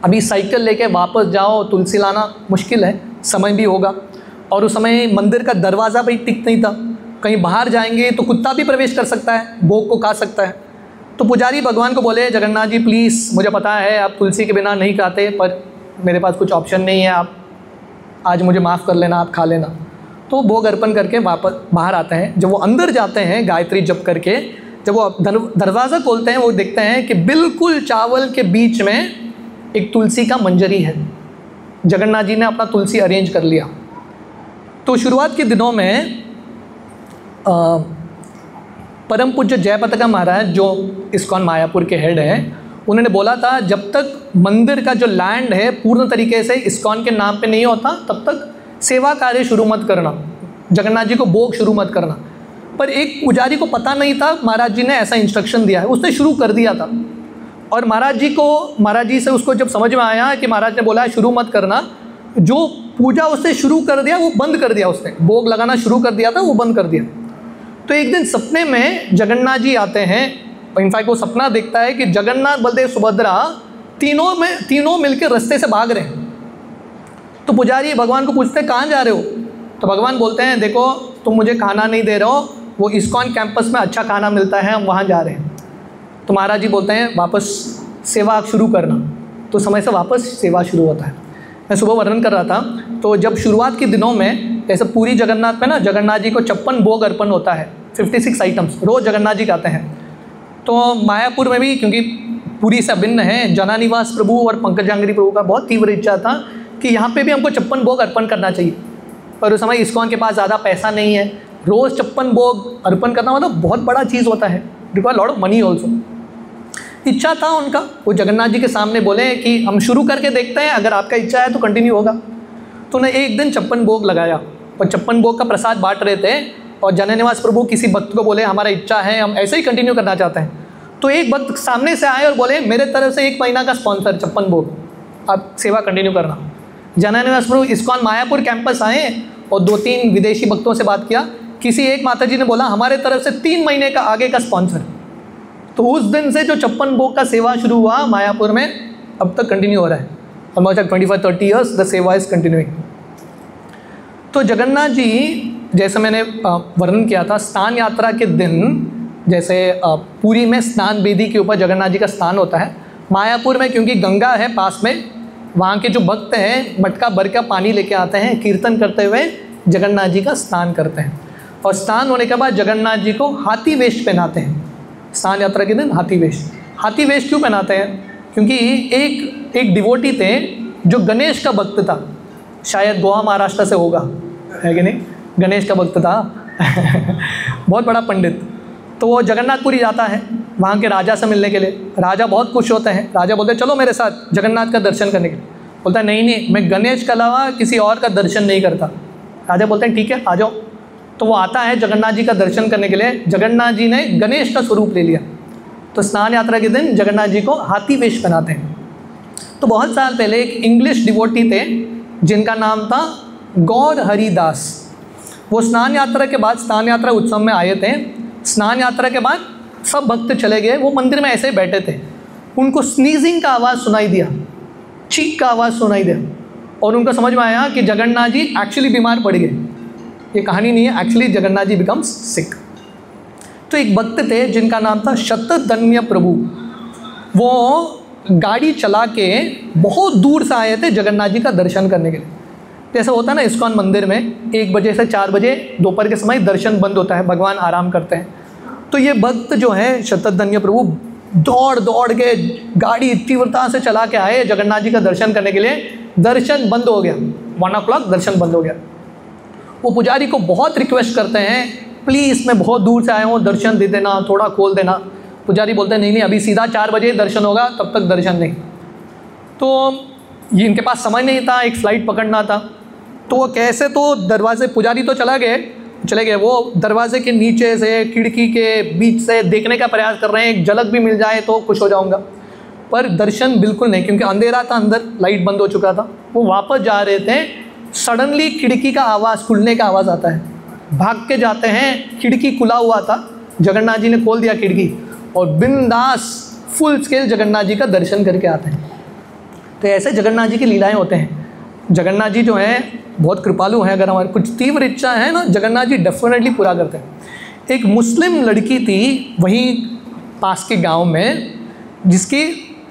अभी साइकिल लेके वापस जाओ, तुलसी लाना मुश्किल है, समय भी होगा और उस समय मंदिर का दरवाज़ा भी टिक नहीं था। कहीं बाहर जाएंगे तो कुत्ता भी प्रवेश कर सकता है, भोग को खा सकता है। तो पुजारी भगवान को बोले जगन्नाथ जी प्लीज़, मुझे पता है आप तुलसी के बिना नहीं खाते, पर मेरे पास कुछ ऑप्शन नहीं है, आप आज मुझे माफ़ कर लेना, आप खा लेना। तो भोग अर्पण करके वापस बाहर आते हैं। जब वो अंदर जाते हैं गायत्री जप करके, जब वो दरवाज़ा खोलते हैं वो देखते हैं कि बिल्कुल चावल के बीच में एक तुलसी का मंजरी है। जगन्नाथ जी ने अपना तुलसी अरेंज कर लिया। तो शुरुआत के दिनों में परम पूज्य जयपताका महाराज जो इस्कॉन मायापुर के हेड हैं, उन्होंने बोला था जब तक मंदिर का जो लैंड है पूर्ण तरीके से इस्कॉन के नाम पे नहीं होता तब तक सेवा कार्य शुरू मत करना, जगन्नाथ जी को भोग शुरू मत करना। पर एक पुजारी को पता नहीं था महाराज जी ने ऐसा इंस्ट्रक्शन दिया है, उसने शुरू कर दिया था। और महाराज जी से उसको जब समझ में आया कि महाराज ने बोला है शुरू मत करना, जो पूजा उसने शुरू कर दिया वो बंद कर दिया, उसने भोग लगाना शुरू कर दिया था वो बंद कर दिया। तो एक दिन सपने में जगन्नाथ जी आते हैं और इनफैक्ट वो सपना देखता है कि जगन्नाथ बलदेव सुभद्रा तीनों मिलकर रास्ते से भाग रहे हैं। तो पुजारी भगवान को पूछते हैं कहाँ जा रहे हो? तो भगवान बोलते हैं देखो तुम मुझे खाना नहीं दे रहे हो, वो इस्कॉन कैंपस में अच्छा खाना मिलता है, हम वहाँ जा रहे हैं। तो महाराज जी बोलते हैं वापस सेवा शुरू करना। तो समय से वापस सेवा शुरू होता है। मैं सुबह वर्णन कर रहा था तो जब शुरुआत के दिनों में जैसे पूरी जगन्नाथ में ना जगन्नाथ जी को 56 भोग अर्पण होता है, 56 आइटम्स रोज़ जगन्नाथ जी खाते हैं। तो मायापुर में भी क्योंकि पूरी से अभिन्न है, जनानिवास प्रभु और पंकजांगरी प्रभु का बहुत तीव्र इच्छा था कि यहाँ पे भी हमको 56 भोग अर्पण करना चाहिए। पर उस समय इस्कॉन के पास ज़्यादा पैसा नहीं है, रोज़ 56 भोग अर्पण करना मतलब बहुत बड़ा चीज़ होता है, require lot of money also. इच्छा था उनका, वो जगन्नाथ जी के सामने बोले कि हम शुरू करके देखते हैं, अगर आपका इच्छा है तो कंटिन्यू होगा। तो उन्हें एक दिन 56 भोग लगाया और 56 भोग का प्रसाद बांट रहे थे और जनानिवास प्रभु किसी भक्त को बोले हमारा इच्छा है, हम ऐसे ही कंटिन्यू करना चाहते हैं। तो एक भक्त सामने से आए और बोले मेरे तरफ से 1 महीना का स्पॉन्सर 56 भोग, आप सेवा कंटिन्यू करना। जनानिवास प्रभु इस्कॉन मायापुर कैंपस आए और 2-3 विदेशी भक्तों से बात किया। किसी एक माता जी ने बोला हमारे तरफ से 3 महीने का आगे का स्पॉन्सर। तो उस दिन से जो 56 भोग का सेवा शुरू हुआ मायापुर में, अब तक कंटिन्यू हो रहा है। ऑलमोस्ट 25-30 ईयर्स द सेवा इज कंटिन्यूइंग। तो जगन्नाथ जी जैसे मैंने वर्णन किया था, स्नान यात्रा के दिन जैसे पुरी में स्नान वेदी के ऊपर जगन्नाथ जी का स्नान होता है, मायापुर में क्योंकि गंगा है पास में, वहाँ के जो भक्त हैं मटका भर का पानी लेके आते हैं, कीर्तन करते हुए जगन्नाथ जी का स्नान करते हैं। और स्नान होने के बाद जगन्नाथ जी को हाथी वेश पहनाते हैं। स्नान यात्रा के दिन हाथी वेश क्यों पहनाते हैं? क्योंकि एक डिवोटी थे जो गणेश का भक्त था, शायद गोवा महाराष्ट्र से होगा, है कि नहीं? गणेश का भक्त था बहुत बड़ा पंडित। तो वो जगन्नाथपुरी जाता है वहाँ के राजा से मिलने के लिए। राजा बहुत खुश होते हैं, राजा बोलते हैं चलो मेरे साथ जगन्नाथ का दर्शन करने के लिए। बोलता है नहीं मैं गणेश के अलावा किसी और का दर्शन नहीं करता। राजा बोलते हैं ठीक है आ जाओ। तो वो आता है जगन्नाथ जी का दर्शन करने के लिए। जगन्नाथ जी ने गणेश का स्वरूप ले लिया। तो स्नान यात्रा के दिन जगन्नाथ जी को हाथी वेश पहनाते हैं। तो बहुत साल पहले एक इंग्लिश डिवोटी थे जिनका नाम था गौर हरिदास। वो स्नान यात्रा के बाद स्नान यात्रा उत्सव में आए थे। स्नान यात्रा के बाद सब भक्त चले गए, वो मंदिर में ऐसे ही बैठे थे। उनको स्नीजिंग का आवाज़ सुनाई दिया, चीख का आवाज़ सुनाई दिया और उनको समझ में आया कि जगन्नाथ जी एक्चुअली बीमार पड़ गए। ये कहानी नहीं है, एक्चुअली जगन्नाथ जी बिकम्स सिक। तो एक भक्त थे जिनका नाम था शतधन्य प्रभु। वो गाड़ी चला के बहुत दूर से आए थे जगन्नाथ जी का दर्शन करने के लिए। जैसे होता है ना इस्कॉन मंदिर में 1 बजे से 4 बजे दोपहर के समय दर्शन बंद होता है, भगवान आराम करते हैं। तो ये भक्त जो है शतधन्य प्रभु दौड़ दौड़ के गाड़ी तीव्रता से चला के आए जगन्नाथ जी का दर्शन करने के लिए। दर्शन बंद हो गया, 1 o'clock दर्शन बंद हो गया। वो पुजारी को बहुत रिक्वेस्ट करते हैं प्लीज़ मैं बहुत दूर से आया हूँ, दर्शन दे देना, थोड़ा खोल देना। पुजारी बोलते हैं नहीं अभी सीधा 4 बजे दर्शन होगा, तब तक दर्शन नहीं। तो ये इनके पास समय नहीं था, एक फ़्लाइट पकड़ना था। तो वो कैसे तो दरवाजे, पुजारी तो चले गए, वो दरवाजे के नीचे से खिड़की के बीच से देखने का प्रयास कर रहे हैं, एक झलक भी मिल जाए तो खुश हो जाऊंगा। पर दर्शन बिल्कुल नहीं, क्योंकि अंधेरा था, अंदर लाइट बंद हो चुका था। वो वापस जा रहे थे, सडनली खिड़की का आवाज़, खुलने का आवाज़ आता है। भाग के जाते हैं, खिड़की खुला हुआ था, जगन्नाथ जी ने खोल दिया खिड़की और बिंदास फुल स्केल जगन्नाथ जी का दर्शन करके आते हैं। तो ऐसे जगन्नाथ जी की लीलाएं होते हैं। जगन्नाथ जी जो हैं बहुत कृपालु हैं। अगर हमारी कुछ तीव्र इच्छा है ना, जगन्नाथ जी डेफिनेटली पूरा करते हैं। एक मुस्लिम लड़की थी वहीं पास के गांव में, जिसकी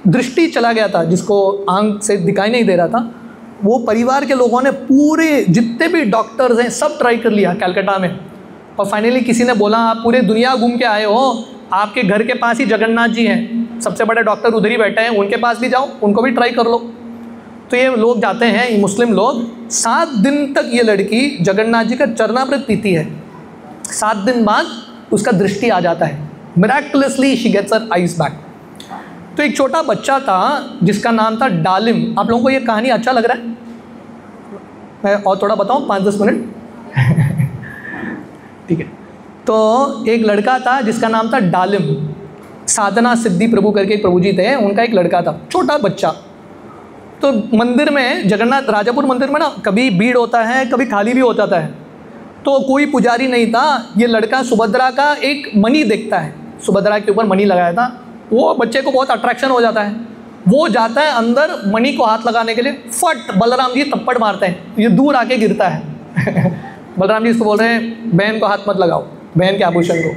दृष्टि चला गया था, जिसको आंख से दिखाई नहीं दे रहा था। वो परिवार के लोगों ने पूरे जितने भी डॉक्टर्स हैं सब ट्राई कर लिया कलकत्ता में, और फाइनली किसी ने बोला आप पूरे दुनिया घूम के आए हो, आपके घर के पास ही जगन्नाथ जी हैं, सबसे बड़े डॉक्टर उधर ही बैठे हैं, उनके पास भी जाओ, उनको भी ट्राई कर लो। तो ये लोग जाते हैं, ये मुस्लिम लोग। 7 दिन तक ये लड़की जगन्नाथ जी का चरणामृत पीती है। 7 दिन बाद उसका दृष्टि आ जाता है, miraculously she gets her eyes back. तो एक छोटा बच्चा था जिसका नाम था डालिम। आप लोगों को ये कहानी अच्छा लग रहा है? मैं और थोड़ा बताऊँ, 5-10 मिनट ठीक है। तो एक लड़का था जिसका नाम था डालिम। साधना सिद्धि प्रभु करके एक प्रभु जी थे, उनका एक लड़का था, छोटा बच्चा। तो मंदिर में, जगन्नाथ राजापुर मंदिर में ना कभी भीड़ होता है, कभी खाली भी हो जाता है। तो कोई पुजारी नहीं था। ये लड़का सुभद्रा का एक मणि देखता है, सुभद्रा के ऊपर मणि लगाया था। वो बच्चे को बहुत अट्रैक्शन हो जाता है। वो जाता है अंदर मणि को हाथ लगाने के लिए, फट बलराम जी थप्पड़ मारते हैं, ये दूर आके गिरता है बलराम जी इसको बोल रहे हैं बहन को हाथ मत लगाओ, बहन के आभूषण को।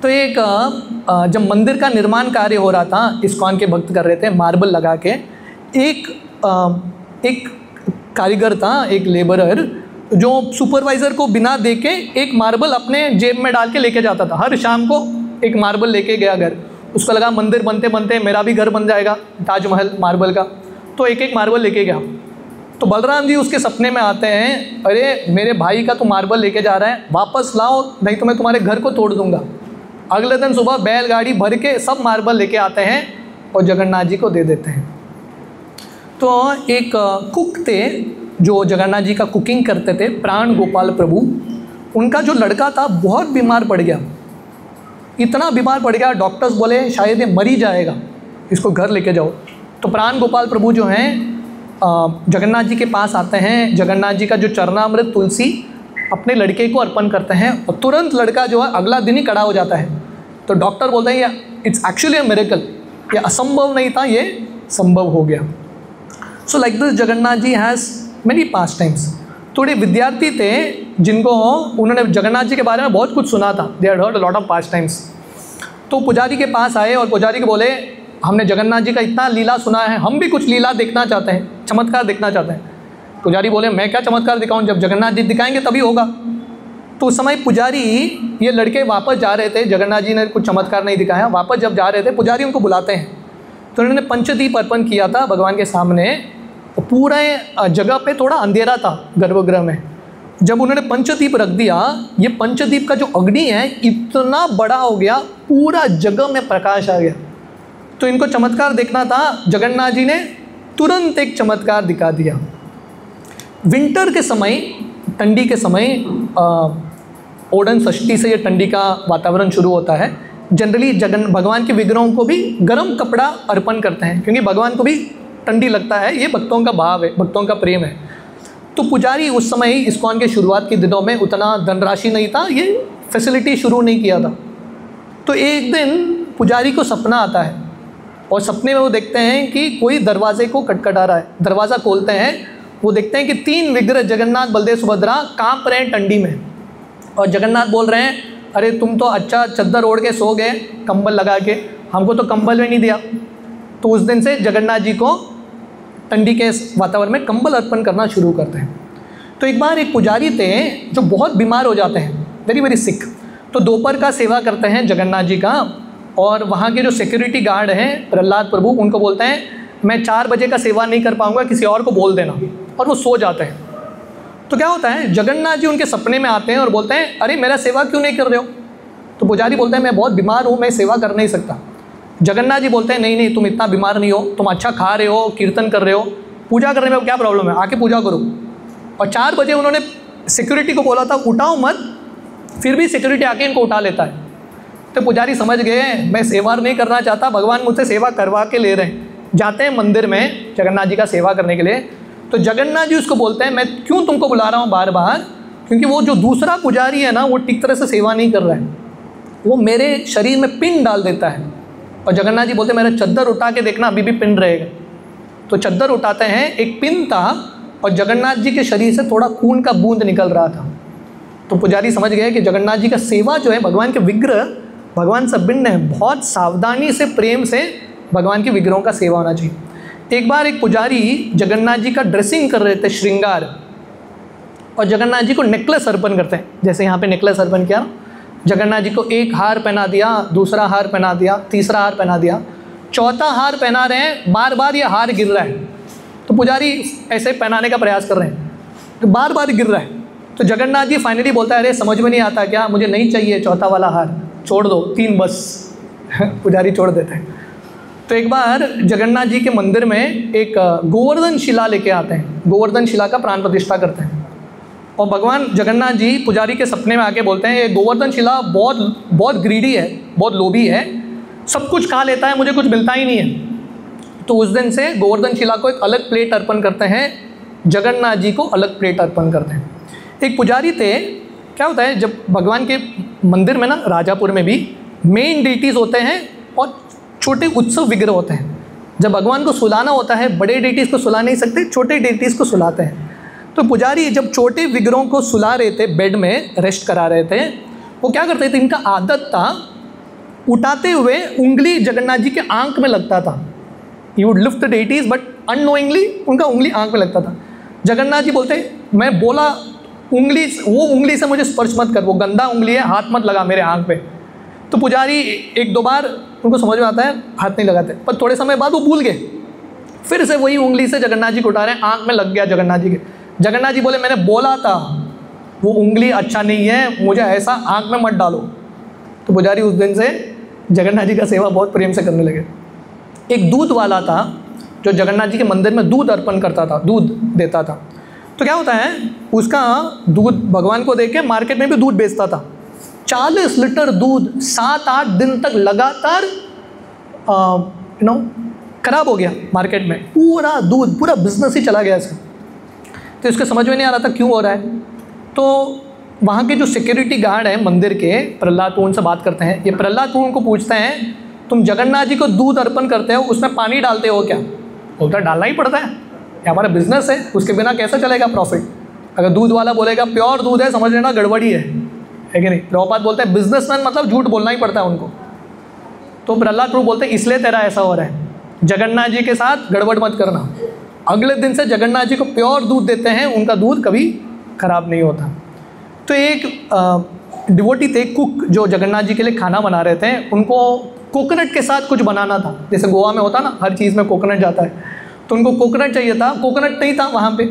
तो एक जब मंदिर का निर्माण कार्य हो रहा था, इस्कॉन के भक्त कर रहे थे, मार्बल लगा के, एक कारीगर था, एक लेबरर, जो सुपरवाइज़र को बिना देखे एक मार्बल अपने जेब में डाल के लेके जाता था। हर शाम को एक मार्बल लेके गया घर। उसको लगा मंदिर बनते बनते मेरा भी घर बन जाएगा, ताजमहल मार्बल का। तो एक एक मार्बल लेके गया। तो बलराम जी उसके सपने में आते हैं, अरे मेरे भाई का तो मार्बल लेके जा रहा है, वापस लाओ नहीं तो मैं तुम्हारे घर को तोड़ दूंगा। अगले दिन सुबह बैलगाड़ी भर के सब मार्बल लेके आते हैं और जगन्नाथ जी को दे देते हैं। तो एक कुक थे जो जगन्नाथ जी का कुकिंग करते थे, प्राण गोपाल प्रभु। उनका जो लड़का था बहुत बीमार पड़ गया, इतना बीमार पड़ गया डॉक्टर्स बोले शायद ये मर ही जाएगा, इसको घर लेके जाओ। तो प्राण गोपाल प्रभु जो हैं जगन्नाथ जी के पास आते हैं। जगन्नाथ जी का जो चरणामृत तुलसी अपने लड़के को अर्पण करते हैं और तुरंत लड़का जो है अगला दिन ही खड़ा हो जाता है। तो डॉक्टर बोलते हैं ये इट्स एक्चुअली अ मिरेकल, ये असंभव नहीं था, ये संभव हो गया। So like this Jagannath ji has many past times. थोड़े विद्यार्थी थे जिनको उन्होंने जगन्नाथ जी के बारे में बहुत कुछ सुना था, they had heard a lot of past times. तो पुजारी के पास आए और पुजारी को बोले हमने जगन्नाथ जी का इतना लीला सुना है, हम भी कुछ लीला देखना चाहते हैं, चमत्कार देखना चाहते हैं। पुजारी बोले मैं क्या चमत्कार दिखाऊं, जब जगन्नाथ जी दिखाएंगे तभी होगा। तो उस समय पुजारी, ये लड़के वापस जा रहे थे, जगन्नाथ जी ने कुछ चमत्कार नहीं दिखाया, वापस जब जा रहे थे पुजारी उनको बुलाते हैं। तो उन्होंने पंचदीप अर्पण किया था भगवान के सामने। पूरे जगह पे थोड़ा अंधेरा था गर्भगृह में। जब उन्होंने पंचदीप रख दिया, ये पंचदीप का जो अग्नि है इतना बड़ा हो गया, पूरा जगह में प्रकाश आ गया। तो इनको चमत्कार देखना था, जगन्नाथ जी ने तुरंत एक चमत्कार दिखा दिया। विंटर के समय, ठंडी के समय, ओडन षष्ठी से ये ठंडी का वातावरण शुरू होता है। जनरली भगवान के विग्रहों को भी गर्म कपड़ा अर्पण करते हैं क्योंकि भगवान को भी ठंडी लगता है, ये भक्तों का भाव है, भक्तों का प्रेम है। तो पुजारी उस समय इस्कॉन के शुरुआत के दिनों में उतना धनराशि नहीं था, ये फैसिलिटी शुरू नहीं किया था। तो एक दिन पुजारी को सपना आता है और सपने में वो देखते हैं कि कोई दरवाजे को खटखटा रहा है। दरवाज़ा खोलते हैं, वो देखते हैं कि 3 विग्रह जगन्नाथ बलदेव सुभद्रा काँप रहे हैं ठंडी में। और जगन्नाथ बोल रहे हैं अरे तुम तो अच्छा चद्दर ओढ़ के सो गए कंबल लगा के, हमको तो कंबल भी नहीं दिया। तो उस दिन से जगन्नाथ जी को ठंडी के वातावरण में कंबल अर्पण करना शुरू करते हैं। तो एक बार एक पुजारी थे जो बहुत बीमार हो जाते हैं, वेरी वेरी सिक। तो दोपहर का सेवा करते हैं जगन्नाथ जी का, और वहाँ के जो सिक्योरिटी गार्ड हैं प्रहलाद प्रभु, उनको बोलते हैं मैं 4 बजे का सेवा नहीं कर पाऊँगा, किसी और को बोल देना। और वो सो जाते हैं। तो क्या होता है, जगन्नाथ जी उनके सपने में आते हैं और बोलते हैं अरे मेरा सेवा क्यों नहीं कर रहे हो। तो पुजारी बोलते हैं मैं बहुत बीमार हूँ, मैं सेवा कर नहीं सकता। जगन्नाथ जी बोलते हैं नहीं नहीं, तुम इतना बीमार नहीं हो, तुम अच्छा खा रहे हो, कीर्तन कर रहे हो, पूजा करने में क्या प्रॉब्लम है, आके पूजा करो। और 4 बजे उन्होंने सिक्योरिटी को बोला था उठाओ मत, फिर भी सिक्योरिटी आके इनको उठा लेता है। तो पुजारी समझ गए मैं सेवा नहीं करना चाहता, भगवान मुझसे सेवा करवा के ले रहे हैं। जाते हैं मंदिर में जगन्नाथ जी का सेवा करने के लिए। तो जगन्नाथ जी उसको बोलते हैं मैं क्यों तुमको बुला रहा हूँ बार बार, क्योंकि वो जो दूसरा पुजारी है ना वो ठीक तरह से सेवा नहीं कर रहा है, वो मेरे शरीर में पिंड डाल देता है। और जगन्नाथ जी बोलते हैं मेरा चद्दर उठा के देखना अभी भी पिंड रहेगा। तो चद्दर उठाते हैं, एक पिंड था और जगन्नाथ जी के शरीर से थोड़ा खून का बूंद निकल रहा था। तो पुजारी समझ गए कि जगन्नाथ जी का सेवा जो है, भगवान के विग्रह भगवान से भिन्न है, बहुत सावधानी से प्रेम से भगवान के विग्रहों का सेवा होना चाहिए। एक बार एक पुजारी जगन्नाथ जी का ड्रेसिंग कर रहे थे, श्रृंगार, और जगन्नाथ जी को नेकलेस अर्पण करते हैं। जैसे यहाँ पे नेकलेस अर्पण किया, जगन्नाथ जी को एक हार पहना दिया, दूसरा हार पहना दिया, तीसरा हार पहना दिया, चौथा हार पहना रहे हैं, बार बार ये हार गिर रहा है। तो पुजारी ऐसे पहनाने का प्रयास कर रहे हैं तो बार बार गिर रहा है। तो जगन्नाथ जी फाइनली बोलता है अरे समझ में नहीं आता क्या, मुझे नहीं चाहिए चौथा वाला हार, छोड़ दो, 3 बस। पुजारी छोड़ देते हैं। तो एक बार जगन्नाथ जी के मंदिर में एक गोवर्धन शिला लेके आते हैं, गोवर्धन शिला का प्राण प्रतिष्ठा करते हैं। और भगवान जगन्नाथ जी पुजारी के सपने में आके बोलते हैं ये गोवर्धन शिला बहुत ग्रीडी है, बहुत लोभी है, सब कुछ खा लेता है, मुझे कुछ मिलता ही नहीं है। तो उस दिन से गोवर्धन शिला को एक अलग प्लेट अर्पण करते हैं, जगन्नाथ जी को अलग प्लेट अर्पण करते हैं। एक पुजारी थे, क्या होता है जब भगवान के मंदिर में ना, राजापुर में भी मेन डेटीज़ होते हैं और छोटे उत्सव विग्रह होते हैं। जब भगवान को सुलाना होता है, बड़े डेटीज़ को सुला नहीं सकते, छोटे डेटीज़ को सुलाते हैं। तो पुजारी जब छोटे विग्रहों को सुला रहे थे, बेड में रेस्ट करा रहे थे, वो क्या करते थे, इनका आदत था उठाते हुए उंगली जगन्नाथ जी के आंख में लगता था। You would lift the deities but unknowingly उनका उंगली आंख में लगता था। जगन्नाथ जी बोलते मैं बोला वो उंगली से मुझे स्पर्श मत कर, वो गंदा उंगली है, हाथ मत लगा मेरे आँख पे। तो पुजारी एक दो बार उनको समझ में आता है, हाथ नहीं लगाते, पर थोड़े समय बाद वो भूल गए, फिर से वही उंगली से जगन्नाथ जी को उठा रहे हैं, आँख में लग गया जगन्नाथ जी के। जगन्नाथ जी बोले मैंने बोला था वो उंगली अच्छा नहीं है, मुझे ऐसा आँख में मत डालो। तो पुजारी उस दिन से जगन्नाथ जी का सेवा बहुत प्रेम से करने लगे। एक दूध वाला था जो जगन्नाथ जी के मंदिर में दूध अर्पण करता था, दूध देता था। तो क्या होता है, उसका दूध भगवान को देके मार्केट में भी दूध बेचता था। 40 लीटर दूध 7-8 दिन तक लगातार खराब हो गया मार्केट में, पूरा दूध, पूरा बिजनेस ही चला गया इसका। तो इसको समझ में नहीं आ रहा था क्यों हो रहा है। तो वहाँ के जो सिक्योरिटी गार्ड हैं मंदिर के, प्रहलाद पूर्ण से बात करते हैं। ये प्रहलाद पूर्ण को पूछते हैं तुम जगन्नाथ जी को दूध अर्पण करते हो, उसमें पानी डालते हो क्या? बोलता डालना ही पड़ता है, ये हमारा बिजनेस है, उसके बिना कैसे चलेगा प्रॉफिट। अगर दूध वाला बोलेगा प्योर दूध है, समझ लेना गड़बड़ी है कि नहीं। प्रभुपाद बोलते हैं बिजनेसमैन मतलब झूठ बोलना ही पड़ता है उनको। तो प्रहलाद प्रभु बोलते हैं इसलिए तेरा ऐसा हो रहा है, जगन्नाथ जी के साथ गड़बड़ मत करना। अगले दिन से जगन्नाथ जी को प्योर दूध देते हैं, उनका दूध कभी खराब नहीं होता। तो एक डिवोटी थे कुक, जो जगन्नाथ जी के लिए खाना बना रहे थे, उनको कोकोनट के साथ कुछ बनाना था। जैसे गोवा में होता ना, हर चीज़ में कोकोनट जाता है, तो उनको कोकोनट चाहिए था। कोकोनट नहीं था वहाँ पे,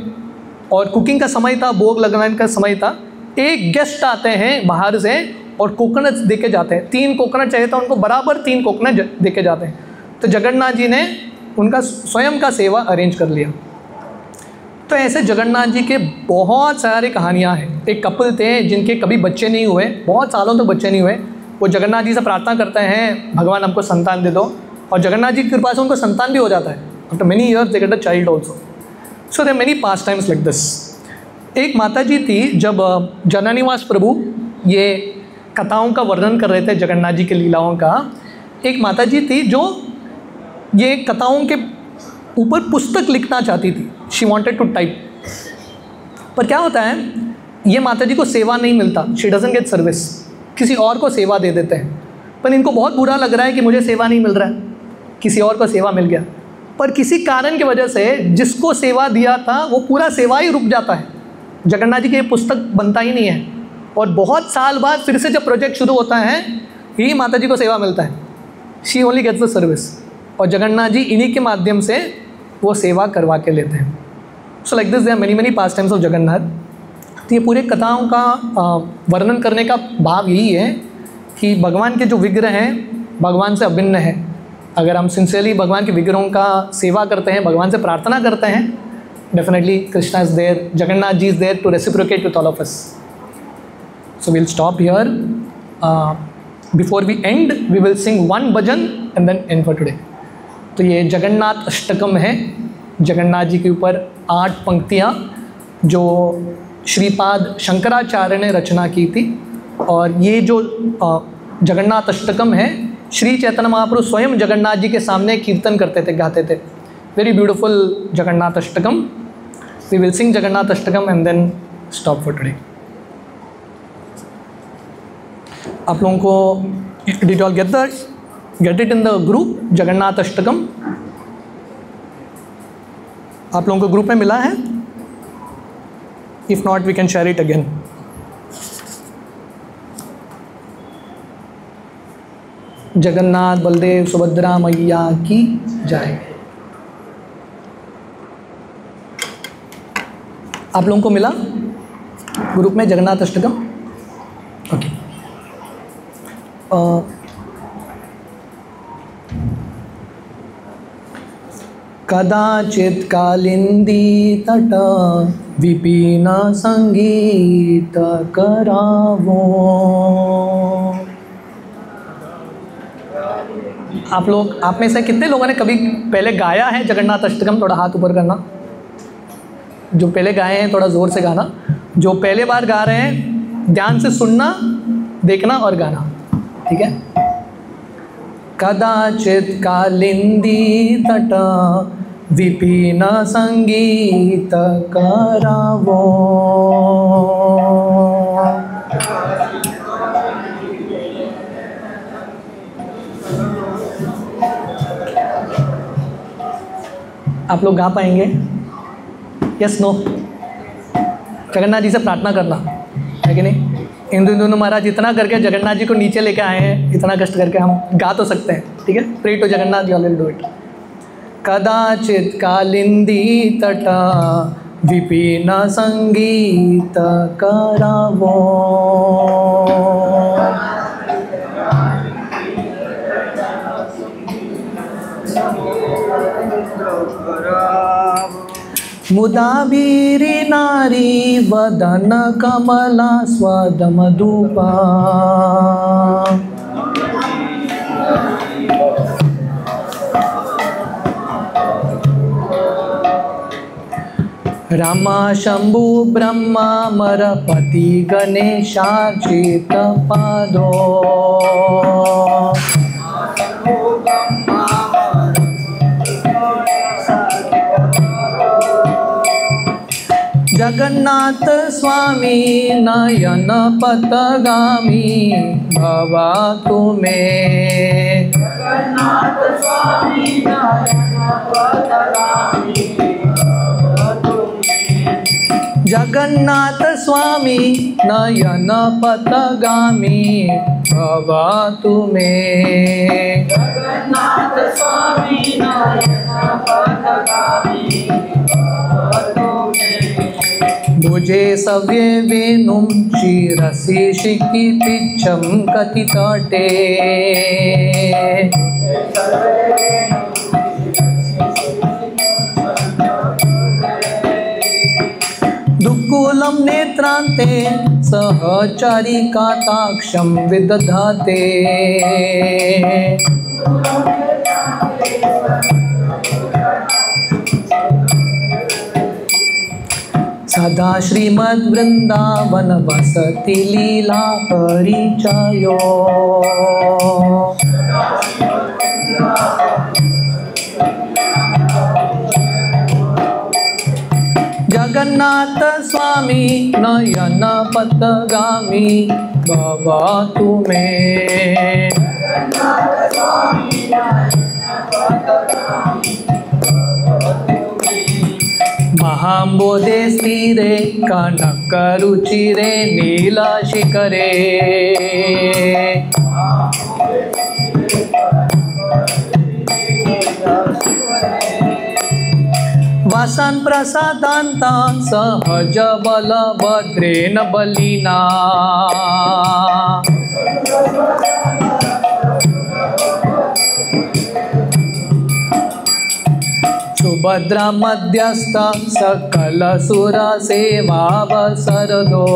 और कुकिंग का समय था, भोग लगाने का समय था। एक गेस्ट आते हैं बाहर से और कोकोनट दे के जाते हैं। 3 कोकोनट चाहिए था उनको, बराबर 3 कोकोनट दे के जाते हैं। तो जगन्नाथ जी ने उनका स्वयं का सेवा अरेंज कर लिया। तो ऐसे जगन्नाथ जी के बहुत सारी कहानियाँ हैं। एक कपल थे जिनके कभी बच्चे नहीं हुए, बहुत सालों तक बच्चे नहीं हुए। वो जगन्नाथ जी से प्रार्थना करते हैं भगवान हमको संतान दे दो, और जगन्नाथ जी की कृपा से उनको संतान भी हो जाता है। After many years they get a child also. So there many pass times like this. एक माता जी थी, जब जनानिवास प्रभु ये कथाओं का वर्णन कर रहे थे, जगन्नाथ जी के लीलाओं का, एक माता जी थी जो ये कथाओं के ऊपर पुस्तक लिखना चाहती थी। She wanted to type. पर क्या होता है, ये माता जी को सेवा नहीं मिलता, शी डजंट गेट सर्विस, किसी और को सेवा दे देते हैं। पर इनको बहुत बुरा लग रहा है कि मुझे सेवा नहीं मिल रहा है, किसी और को सेवा मिल गया। पर किसी कारण की वजह से जिसको सेवा दिया था वो पूरा सेवा ही रुक जाता है, जगन्नाथ जी की पुस्तक बनता ही नहीं है। और बहुत साल बाद फिर से जब प्रोजेक्ट शुरू होता है, ही माता जी को सेवा मिलता है। She only gets the service, और जगन्नाथ जी इन्हीं के माध्यम से वो सेवा करवा के लेते हैं। So like this there are many pass times of Jagannath. तो ये पूरे कथाओं का वर्णन करने का भाव यही है कि भगवान के जो विग्रह हैं भगवान से अभिन्न है। अगर हम सिंसियरली भगवान के विग्रहों का सेवा करते हैं, भगवान से प्रार्थना करते हैं, definitely Krishna is there, Jagannath ji is there to reciprocate with all of us. So we'll stop here. Before we end we will sing one bhajan and then end for today. तो ये जगन्नाथ अष्टकम है, जगन्नाथ जी के ऊपर 8 पंक्तियाँ जो श्रीपाद शंकराचार्य ने रचना की थी। और ये जो जगन्नाथ अष्टकम है, श्री चैतन्य महाप्रभु स्वयं जगन्नाथ जी के सामने कीर्तन करते थे, गाते थे। Very beautiful Jagannath Ashtakam. We will sing Jagannath Ashtakam and then stop for today. आप लोगों को did all get it in the group Jagannath Ashtakam? आप लोगों को ग्रुप में मिला है? If not we can share it again. Jagannath Baldev Subhadra मैया की जय। आप लोगों को मिला ग्रुप में जगन्नाथ अष्टकम? ओके। कदाचित कालिंदी तट विपिन संगीत करावो। आप में से कितने लोगों ने कभी पहले गाया है जगन्नाथ अष्टकम? थोड़ा हाथ ऊपर करना। जो पहले गाए हैं थोड़ा ज़ोर से गाना। जो पहले बार गा रहे हैं ध्यान से सुनना, देखना और गाना, ठीक है? कदाचित कालिंदी तट विपिन संगीत करावो। आप लोग गा पाएंगे? Yes no? जगन्नाथ जी से प्रार्थना करना है कि नहीं। इंदु महाराज इतना करके जगन्नाथ जी को नीचे लेके आए हैं, इतना कष्ट करके हम गा तो सकते हैं, ठीक है। Pray to Jagannath, you will do it. कदाचित कालिंदी तटा विपिन संगीत करावो, मुदा वीरी नारी वदन कमला स्वद मधुपा, रामा शंभु ब्रह्मा मरपति गणेशार्चित पादो, जगन्नाथ स्वामी नयन पथगामी भवातु मे, जगन्नाथ स्वामी नयन पथगामी, जगन्नाथ स्वामी नयन पथगामी भवातु मे, जगन्नाथ स्वामी नयन पथगामी भवातु मे, भुजे सव्ये वेणुं शिरसि शिखि पिच्छं कथितटे, दुःकुलं नेत्रान्ते सहचरिकाताक्षं विदधाते, सदा श्रीमद्वृन्दावन वसति लीला परिचयो, जगन्नाथ स्वामी नयन पथगामी भवातु मे, महाम्बोधे स्थिरे कनकरुचिरे नीलशिखरे, वसन प्रसादान्ता सहज बलभद्रेण बलिना, सुभद्रा मध्यस्थ सकल सुर सेवावसरदो,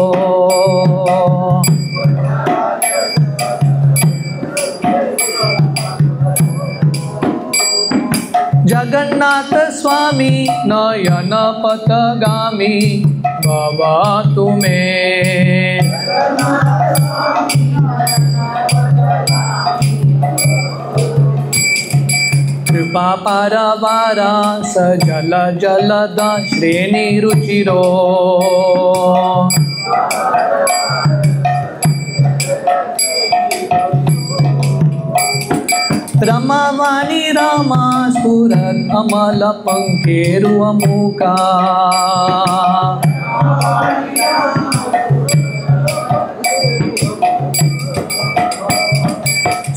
जगन्नाथ स्वामी नयन पथगामी भवातु मे, कृपा पारवारा सजल जलद श्रेणी रुचिरो, रमावाणी रमा स्फुरत् अमल पंकेरु अमुका,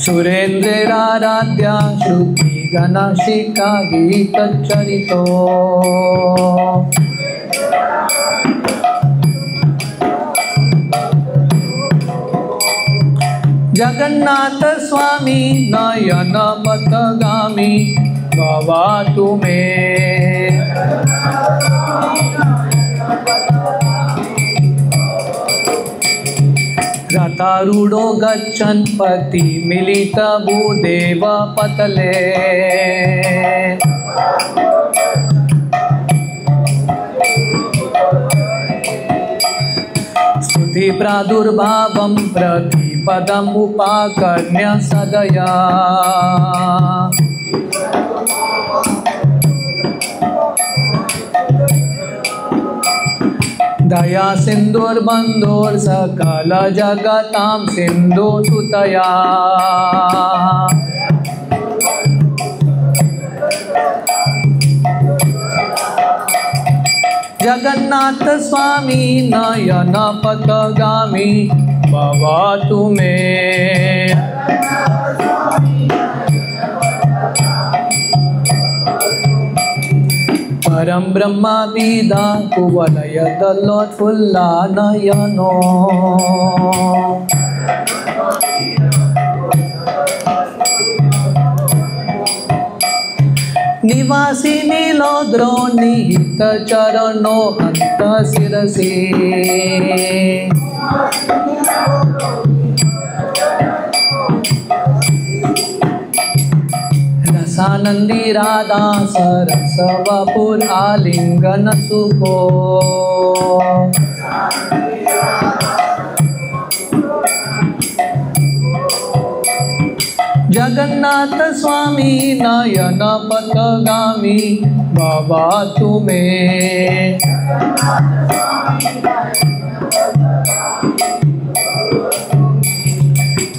सुरेन्द्राराध्या श्रुति गणाशिका गीत चरितो, जगन्नाथ स्वामी नयन पथगामी भवातु मे, रथारूढ़ो गच्छन् पति मिलित भूदेव पतले, स्तुति प्रादुर्भावं प्रतिपदम् उपाकर्ण्य सदया, दया सिंधुर्बंधुर् सकल जगतां सिंधु सुतया, जगन्नाथ जगन्नाथ स्वामी नयन पथगामी भवतु मे। परम ब्रह्मा विदा कुवलय दलोत्फुल्ला नयनो। निवासी नीलोद्रो निहित चरणो हंत शिरसि। रसानंदी राधा सरस वपुर आलिंगन सुखो। जगन्नाथ स्वामी नयन पथगामी भवतु मे।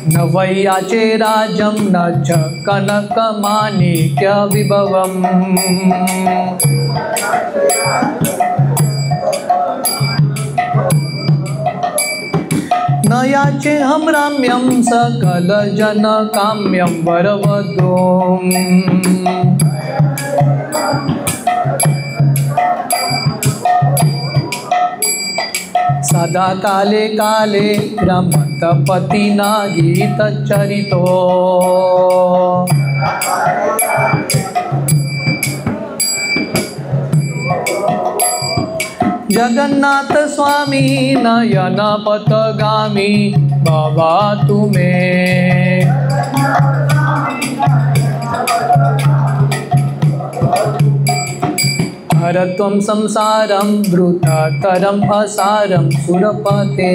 न वैयाचे राजं न च कनकमाणिक्य विभवम्। न याचे हम रम्यं सकल जन काम्यं वरवधूम्। सदा काले काले रमत पतिना गीत चरितो। जगन्नाथ स्वामी नयन पथगामी भवतु मे। हरत्वं संसारं द्रुततरं असारं सुरपते।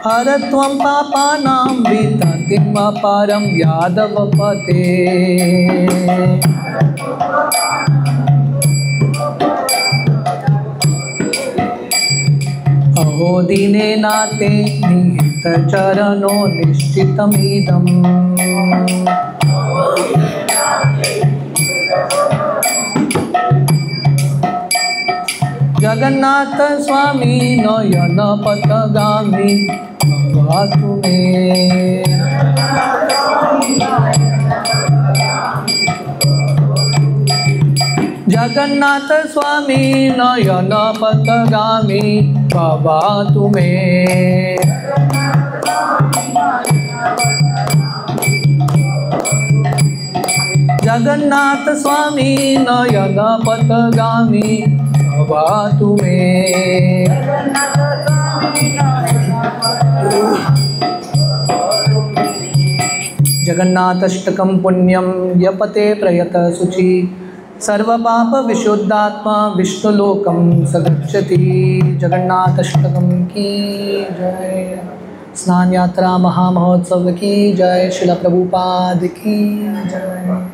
हरत्वं पापानां विततिम् अपारं यादवपते। अहो दीने नाते निहित चरणो निश्चितमिदम्। जगन्नाथ स्वामी नयन पथगामी भवतु मे। जगन्नाथ स्वामी नयन पथगामी भवतु मे। जगन्नाथ स्वामी नयन पथगामी भवतु मे। जगन्नाथाष्टकं पुण्यं यपते प्रयत शुचि। सर्वपाप विशुद्धात्मा विष्णुलोकं स गच्छति। जगन्नाथाष्टकं की जय। स्नान यात्रा महामहोत्सव की जय। शिला प्रभुपाद की जय।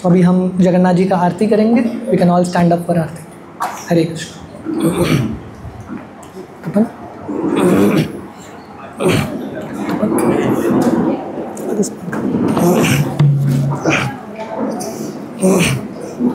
तो अभी हम जगन्नाथ जी का आरती करेंगे। We can all stand up for aarti. Hare Krishna. Oh.